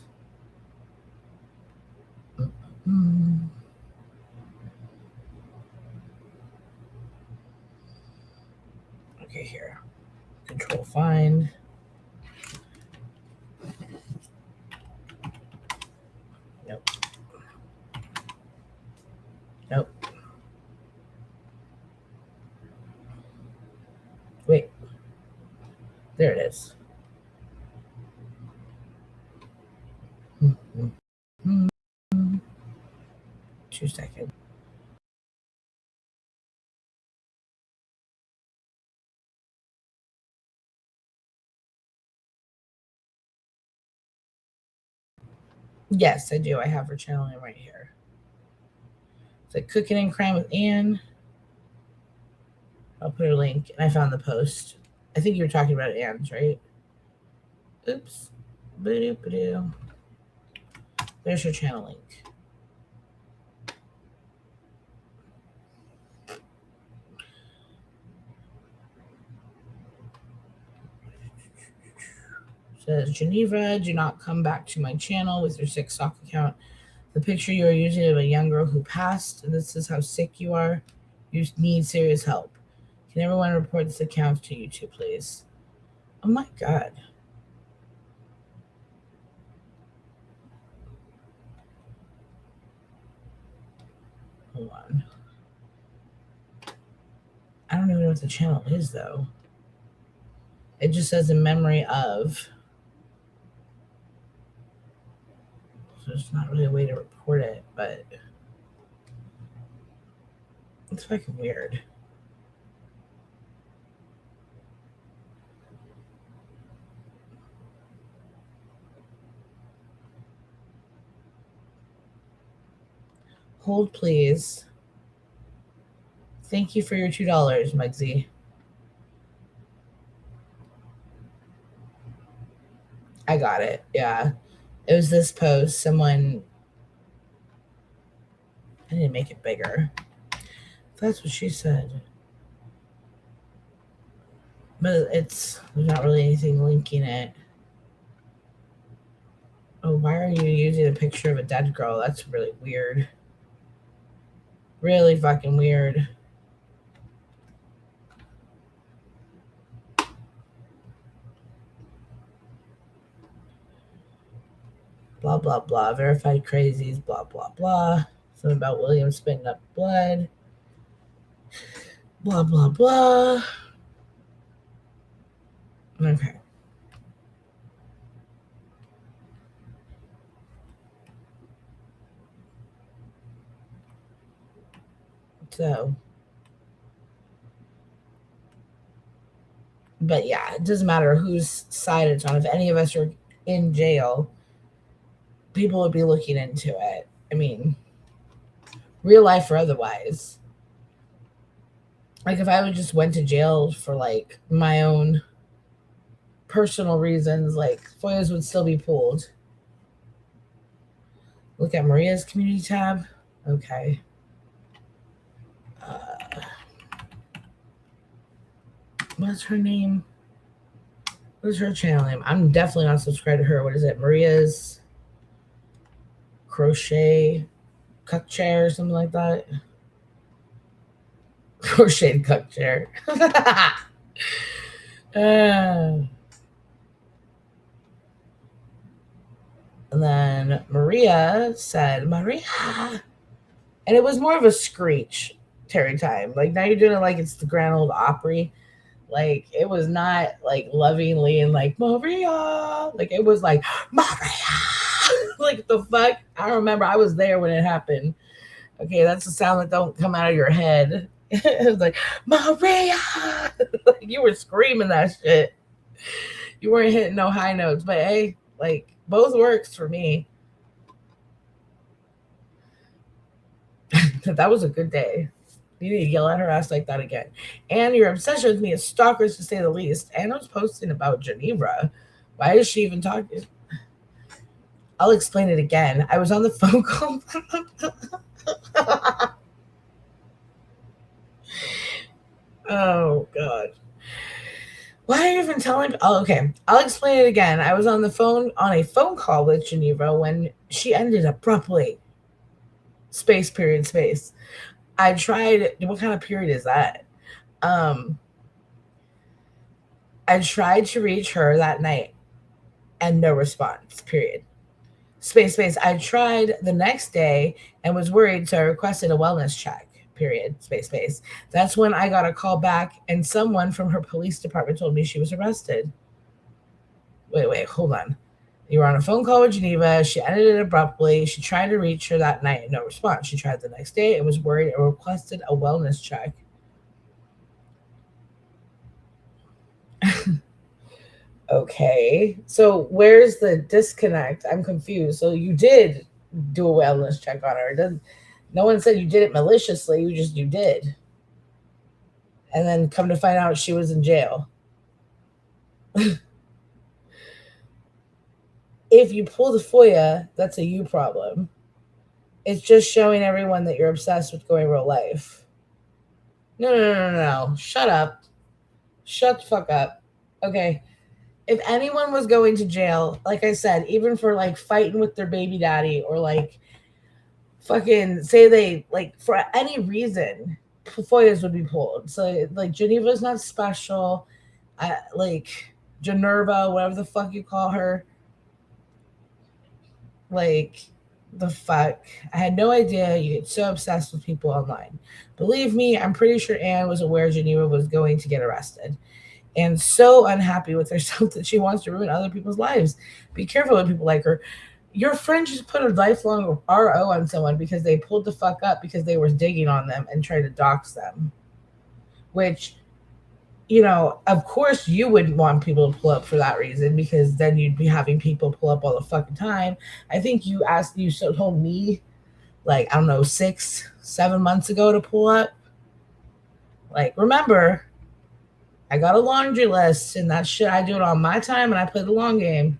Mm-hmm. Okay, here. Control find. Nope. Nope. Wait. There it is. 2 seconds. Yes, I do. I have her channel name right here. It's like Cooking and Crime with Anne. I'll put her link. And I found the post. I think you were talking about Anne's, right? Oops. Ba-doo-ba-doo. There's her channel link. Says, Geneva, do not come back to my channel with your sick sock account. The picture you are using of a young girl who passed, and this is how sick you are. You need serious help. Can everyone report this account to YouTube, please? Oh my God. Hold on. I don't even know what the channel is, though. It just says in memory of. So there's not really a way to report it, but it's fucking weird. Hold, please. Thank you for your $2, Muggsy. I got it. Yeah. It was this post. Someone. I need to make it bigger. That's what she said. But there's not really anything linking it. Oh, why are you using a picture of a dead girl? That's really weird. Really fucking weird. Blah, blah, blah. Verified crazies, blah, blah, blah. Something about William spitting up blood. Blah, blah, blah. Okay. So. But yeah, it doesn't matter whose side it's on. If any of us are in jail, people would be looking into it. I mean, real life or otherwise. Like if I would just went to jail for like my own personal reasons, like FOIAs would still be pulled. Look at Maria's community tab. Okay. What's her name? What's her channel name? I'm definitely not subscribed to her. What is it? Maria's Crochet Cuck Chair or something like that. Crocheted Cuck Chair. And then Maria said, Maria. And it was more of a screech Terry time. Like now you're doing it like it's the Grand Old Opry. Like it was not like lovingly and like Maria. Like it was like Maria. Like the fuck. I remember I was there when it happened. Okay, that's a sound that don't come out of your head. It was like Maria. Like you were screaming that shit. You weren't hitting no high notes, but hey, like both works for me. That was a good day. You need to yell at her ass like that again. And your obsession with me is stalkers to say the least. And I was posting about Geneva. Why is she even talking? I'll explain it again. I was on the phone call. Oh, God. Why are you even telling me? Oh, okay. I'll explain it again. I was on the phone on a phone call with Geneva when she ended abruptly. Space, period, space. I tried. What kind of period is that? I tried to reach her that night and no response, period. Space, space. I tried the next day and was worried, so I requested a wellness check, period, space, space. That's when I got a call back and someone from her police department told me she was arrested. Wait, hold on. You were on a phone call with Geneva. She ended it abruptly. She tried to reach her that night, no response. She tried the next day and was worried and requested a wellness check. Okay, so where's the disconnect? I'm confused. So you did do a wellness check on her. No one said you did it maliciously. You did. And then come to find out she was in jail. If you pull the FOIA, that's a you problem. It's just showing everyone that you're obsessed with going real life. No. Shut up. Shut the fuck up. Okay. If anyone was going to jail, like I said, even for like fighting with their baby daddy or like fucking say they like for any reason, FOIAs would be pulled. So like Geneva's not special. Like Geneva, whatever the fuck you call her. Like the fuck. I had no idea you get so obsessed with people online. Believe me, I'm pretty sure Anne was aware Geneva was going to get arrested. And so unhappy with herself that she wants to ruin other people's lives. Be careful with people like her. Your friend just put a lifelong RO on someone because they pulled the fuck up because they were digging on them and tried to dox them. Which, you know, of course you wouldn't want people to pull up for that reason because then you'd be having people pull up all the fucking time. I think you told me like, I don't know, 6-7 months ago to pull up. Like, remember, I got a laundry list and that shit, I do it on my time and I play the long game.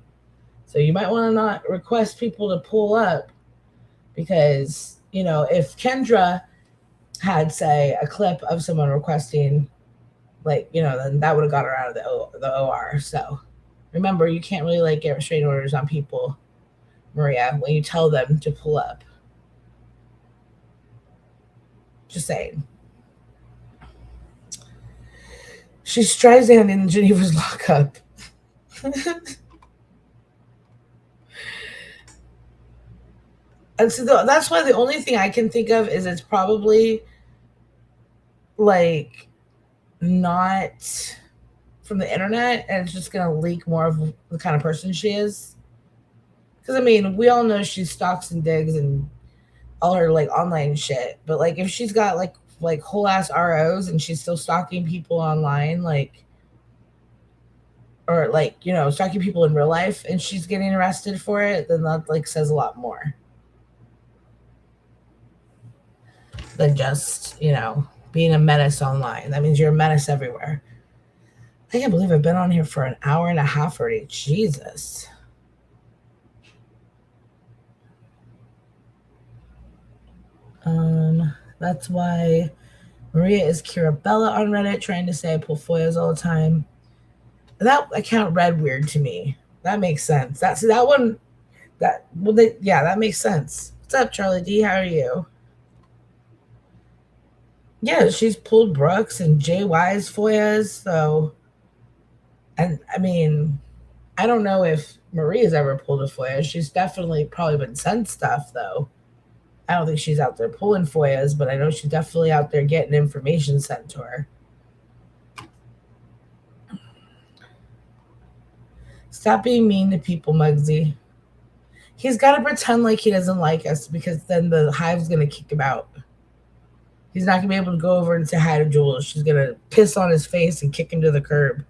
So you might want to not request people to pull up because, you know, if Kendra had, say, a clip of someone requesting, like, you know, then that would have got her out of the OR. So remember, you can't really like get restraining orders on people, Maria, when you tell them to pull up. Just saying. She strives down in Geneva's lockup. And so that's why the only thing I can think of is it's probably like not from the internet and it's just going to leak more of the kind of person she is. Because, I mean, we all know she stalks and digs and all her like online shit. But like if she's got like whole ass ROs and she's still stalking people online, like or like, you know, stalking people in real life and she's getting arrested for it, then that like says a lot more than just, you know, being a menace online. That means you're a menace everywhere. I can't believe I've been on here for an hour and a half already. Jesus. That's why Maria is Kirabella on Reddit trying to say I pull FOIAs all the time. That account read weird to me. That makes sense. That's that one. That well, yeah, that makes sense. What's up, Charlie D? How are you? Yeah, she's pulled Brooks and JY's FOIAs. So, and I mean, I don't know if Maria's ever pulled a FOIA. She's definitely probably been sent stuff though. I don't think she's out there pulling FOIAs, but I know she's definitely out there getting information sent to her. Stop being mean to people, Muggsy. He's got to pretend like he doesn't like us because then the hive's going to kick him out. He's not going to be able to go over and say hi to Jules. She's going to piss on his face and kick him to the curb.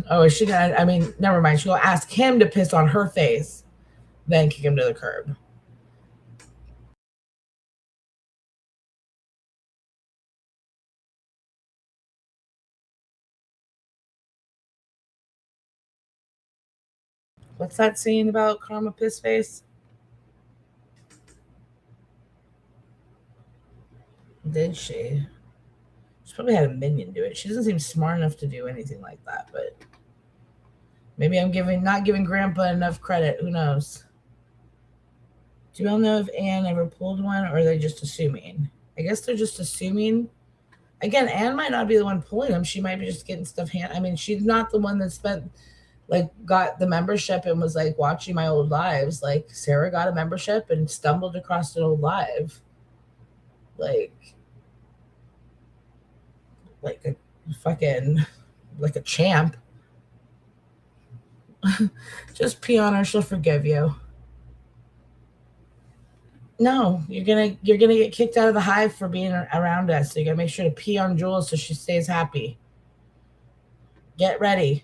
Oh, is she gonna, I mean, never mind. She'll ask him to piss on her face, then kick him to the curb. What's that scene about Karma Piss Face? Did she? She probably had a minion do it. She doesn't seem smart enough to do anything like that, but maybe I'm not giving Grandpa enough credit. Who knows? Do you all know if Anne ever pulled one, or are they just assuming? I guess they're just assuming. Again, Anne might not be the one pulling them. She might be just getting stuff I mean, she's not the one that got the membership and was like watching my old lives. Like Sarah got a membership and stumbled across an old live. Like a fucking, like a champ. Just pee on her, she'll forgive you. No, you're gonna get kicked out of the hive for being around us. So you gotta make sure to pee on Jules so she stays happy. Get ready.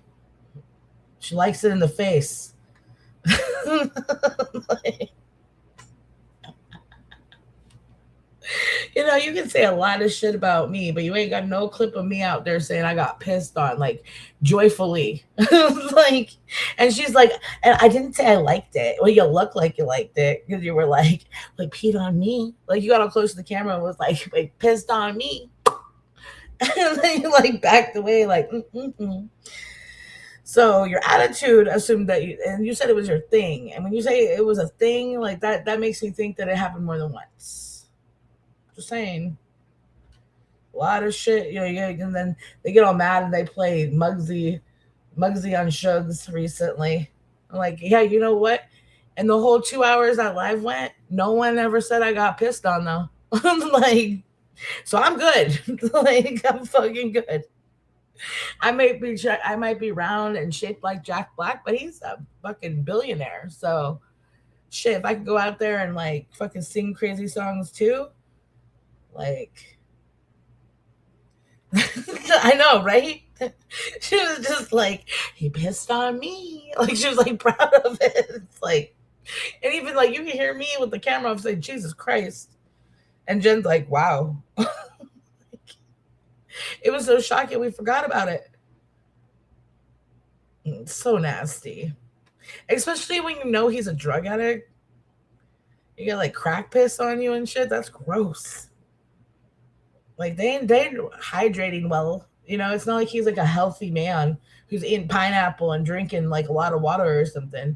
She likes it in the face. Like, you know, you can say a lot of shit about me, but you ain't got no clip of me out there saying I got pissed on, like, joyfully. Like, and she's like, and I didn't say I liked it. Well, you look like you liked it because you were like peed on me. Like, you got up close to the camera and was like pissed on me. And then you like backed away, like, mm-mm-mm. So your attitude assumed that and you said it was your thing. And when you say it was a thing, like that makes me think that it happened more than once. Just saying. A lot of shit, you know, and then they get all mad and they play Muggsy on Shugs recently. I'm like, yeah, you know what? And the whole 2 hours that live went, no one ever said I got pissed on though. Like, so I'm good. Like, I'm fucking good. I might be round and shaped like Jack Black, but he's a fucking billionaire. So shit, if I could go out there and like fucking sing crazy songs too, like I know, right? She was just like, he pissed on me. Like, she was like proud of it. It's like, and even like you can hear me with the camera off say, Jesus Christ. And Jen's like, wow. It was so shocking we forgot about it. It's so nasty. Especially when you know he's a drug addict. You get like crack piss on you and shit. That's gross. Like they ain't hydrating well. You know, it's not like he's like a healthy man who's eating pineapple and drinking like a lot of water or something.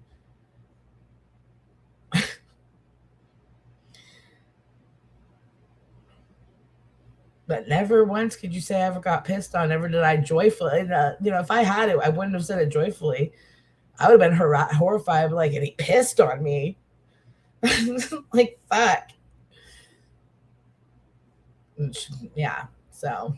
But never once could you say I ever got pissed on. Never did I joyfully. You know, if I had it, I wouldn't have said it joyfully. I would have been horrified. Like, and he pissed on me. Like, fuck. Yeah. So.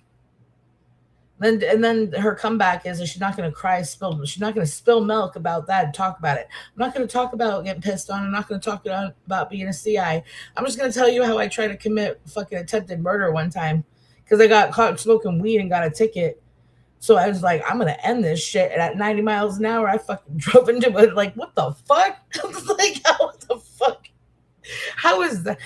And then her comeback is that she's not going to cry, she's not going to spill milk about that and talk about it. I'm not going to talk about getting pissed on. I'm not going to talk about being a CI. I'm just going to tell you how I tried to commit fucking attempted murder one time because I got caught smoking weed and got a ticket So I was like, I'm gonna end this shit. And at 90 miles an hour, I fucking drove into it. Like, what the fuck? I was like, how the fuck? How is that?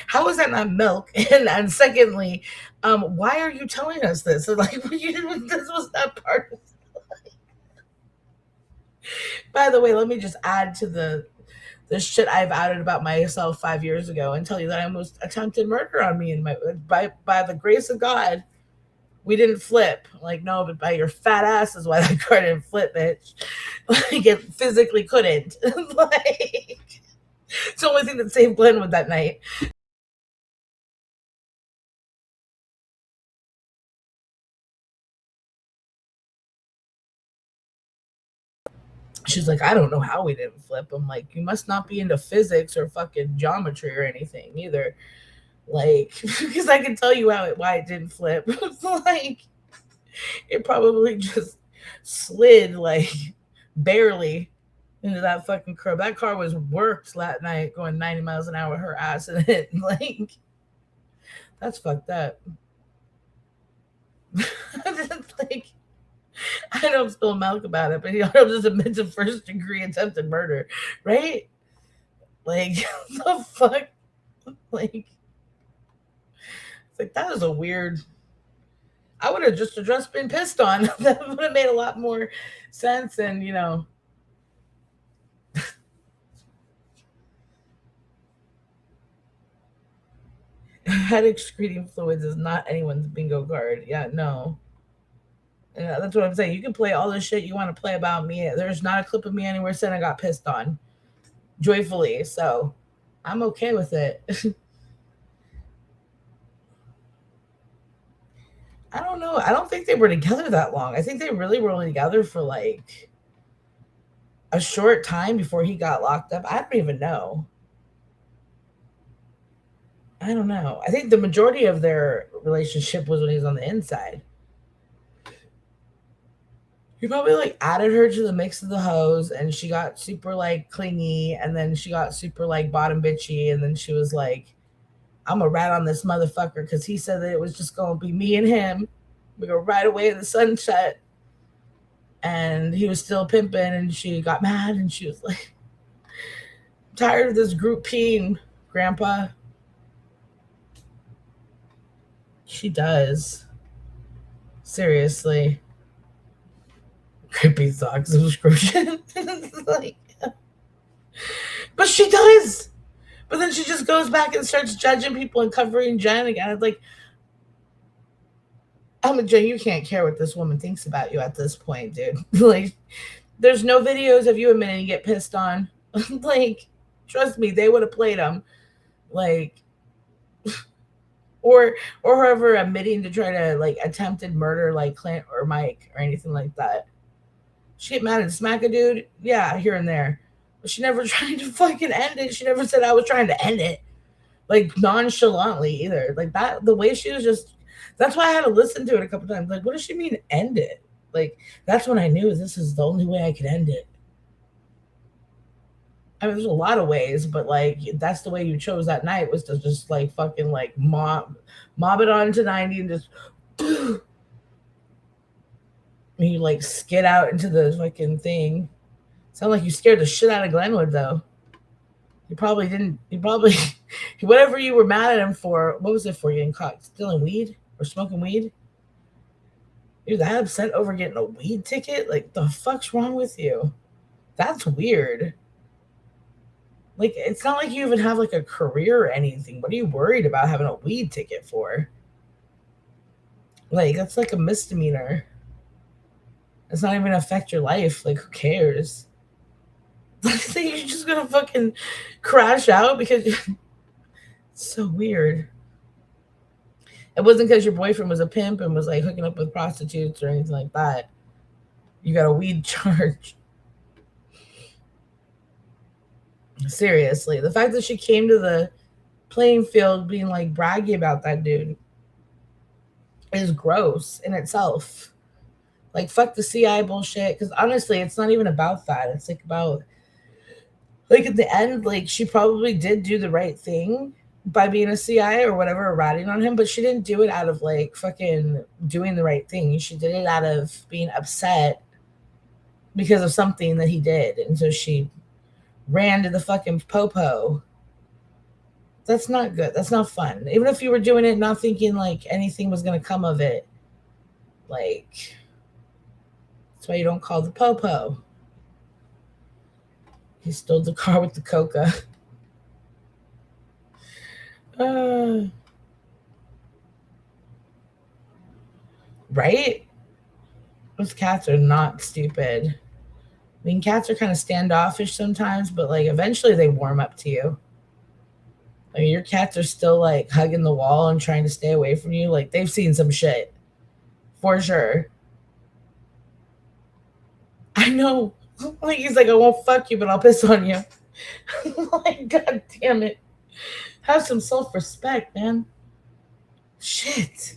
How is that not milk? And secondly, why are you telling us this? So, like, this was not part of. By the way, let me just add to the shit I've added about myself 5 years ago and tell you that I almost attempted murder on me and my by the grace of God. We didn't flip. Like, no, but by your fat ass is why that car didn't flip, bitch. Like, it physically couldn't. Like, it's the only thing that saved Glenwood that night. She's like, I don't know how we didn't flip. I'm like, you must not be into physics or fucking geometry or anything either. Like, because I can tell you why it didn't flip. It's like, it probably just slid, like, barely into that fucking curb. That car was worked that night going 90 miles an hour, her ass in it. Like, that's fucked up. Like, I don't spill milk about it, but I'll just admit to first degree attempted murder, right? Like, the fuck? Like, it's like, that is a weird. I would have just been pissed on. That would have made a lot more sense. And, you know, head excreting fluids is not anyone's bingo card. Yeah, no. And that's what I'm saying. You can play all the shit you want to play about me. There's not a clip of me anywhere saying I got pissed on joyfully. So I'm okay with it. I don't know. I don't think they were together that long. I think they really were only together for like a short time before he got locked up. I don't even know. I don't know. I think the majority of their relationship was when he was on the inside. He probably like added her to the mix of the hoes, and she got super like clingy, and then she got super like bottom bitchy, and then she was like, I'm a rat on this motherfucker because he said that it was just gonna be me and him. We go right away in the sunset. And he was still pimping, and she got mad, and she was like, I'm tired of this group peeing, Grandpa. She does. Seriously. Creepy sock subscription. Like, but she does. But then she just goes back and starts judging people and covering Jen again. It's like, Jen, you can't care what this woman thinks about you at this point, dude. Like, there's no videos of you admitting you get pissed on. Like, trust me, they would have played them. Like, or whoever admitting to try to like attempted murder, like Clint or Mike or anything like that. She get mad and smack a dude, yeah, here and there. But she never tried to fucking end it. She never said I was trying to end it. Like, nonchalantly either. Like, that, the way she was just, that's why I had to listen to it a couple times. Like, what does she mean end it? Like, that's when I knew this is the only way I could end it. I mean, there's a lot of ways, but like, that's the way you chose that night, was to just like fucking like mob it on to 90 and just and you like skid out into the fucking thing. Sound like you scared the shit out of Glenwood though. You probably didn't. You probably whatever you were mad at him for. What was it for? Getting caught stealing weed or smoking weed? You're that upset over getting a weed ticket? Like, the fuck's wrong with you? That's weird. Like, it's not like you even have like a career or anything. What are you worried about having a weed ticket for? Like, that's like a misdemeanor. It's not even gonna affect your life. Like, who cares? Like, you're just gonna fucking crash out because it's so weird. It wasn't because your boyfriend was a pimp and was like hooking up with prostitutes or anything like that. You got a weed charge. Seriously, the fact that she came to the playing field being like braggy about that dude is gross in itself. Like, fuck the CI bullshit. Because honestly, it's not even about that. It's like about, like, at the end, like, she probably did do the right thing. by being a CI or whatever, or ratting on him, but she didn't do it out of like fucking doing the right thing. She did it out of being upset because of something that he did. And so she ran to the fucking popo. That's not good. That's not fun. Even if you were doing it not thinking like anything was going to come of it, like, that's why you don't call the popo. He stole the car with the coca. Right? Those cats are not stupid. I mean, cats are kind of standoffish sometimes, but like eventually they warm up to you. Like your cats are still like hugging the wall and trying to stay away from you. Like they've seen some shit. For sure. I know. Like he's like, I won't fuck you, but I'll piss on you. Like, God damn it. Have some self-respect, man. Shit.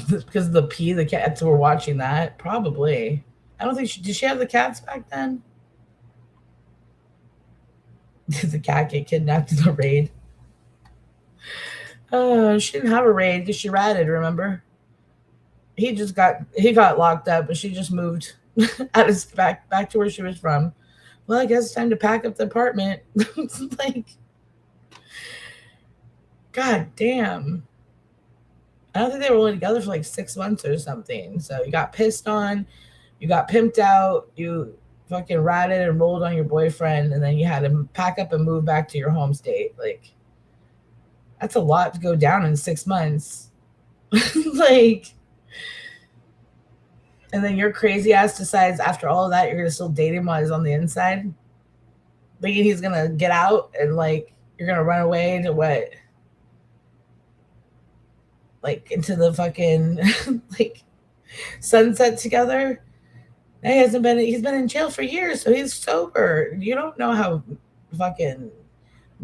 Because the pee, the cats were watching that? Probably. I don't think did she have the cats back then? Did the cat get kidnapped in the raid? Oh, she didn't have a raid because she ratted, remember? He got locked up, but she just moved out his back to where she was from. Well, I guess it's time to pack up the apartment. Like, God damn. I don't think they were only together for like 6 months or something. So you got pissed on, you got pimped out, you fucking ratted and rolled on your boyfriend, and then you had to pack up and move back to your home state. Like, that's a lot to go down in 6 months. Like, and then your crazy ass decides after all of that you're gonna still date him while he's on the inside, thinking he's gonna get out and like you're gonna run away to what? Like into the fucking like sunset together. He's been in jail for years, so he's sober. You don't know how fucking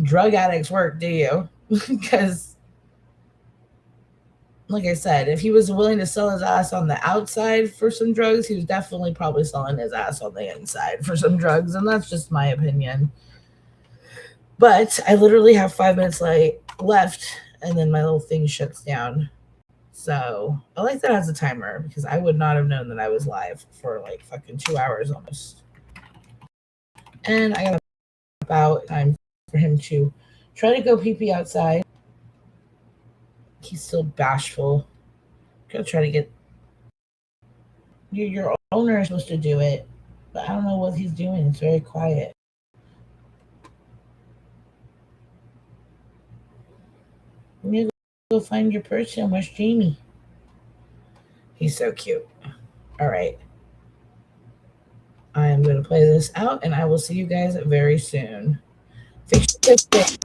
drug addicts work, do you? Because like I said, if he was willing to sell his ass on the outside for some drugs, he was definitely probably selling his ass on the inside for some drugs, and that's just my opinion. But I literally have 5 minutes left, and then my little thing shuts down. So I like that as a timer because I would not have known that I was live for like fucking 2 hours almost. And I got about time for him to try to go pee-pee outside. He's still bashful. Go try to get your owner is supposed to do it, but I don't know what he's doing. It's very quiet. You need to go find your person. Where's Jamie? He's so cute. All right. I am going to play this out, and I will see you guys very soon. Fix this thing.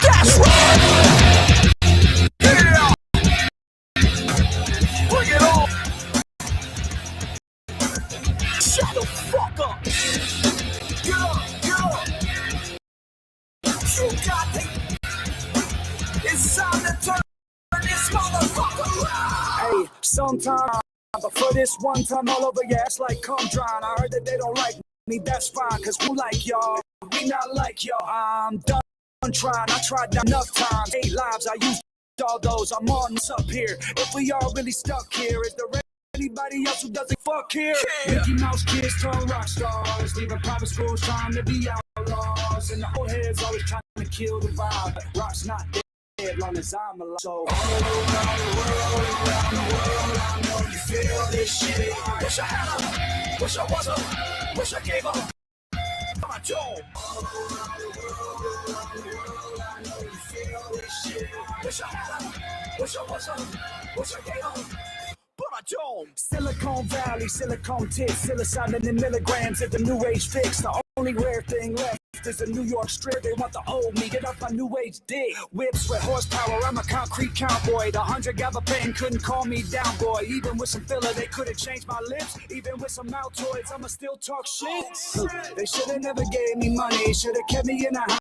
That's right! Yeah! Bring it on! Shut the fuck up! Get up, get up! You got it! It's time to turn this motherfucker around! Hey, sometimes, but for this one time all over your ass like come drying. I heard that they don't like me, that's fine, cause we like y'all. We not like y'all. I'm done trying, I tried enough times. 8 lives, I used all those. I'm on this up here. If we all really stuck here, is there anybody else who doesn't fuck here? Yeah. Mickey Mouse kids turn rock stars, leaving private schools trying to be outlaws, and the old heads always trying to kill the vibe. Rock's not dead long as I'm alive. So all around the world, I know you feel this shit. Wish I had her, wish I was her, wish I gave her my dome. All around the world, I know you feel this shit. Wish I had her, wish I was her, wish I gave her. But I don't. Silicon Valley, silicone tits, psilocybin in milligrams at the new age fix. The only rare thing left is a New York strip. They want the old me, get off my new age dick. Whips with horsepower, I'm a concrete cowboy. The 100 gabapentin couldn't calm me down, boy. Even with some filler, they couldn't change my lips. Even with some Altoids, I'ma still talk shit. They should've never gave me money, should've kept me in a house.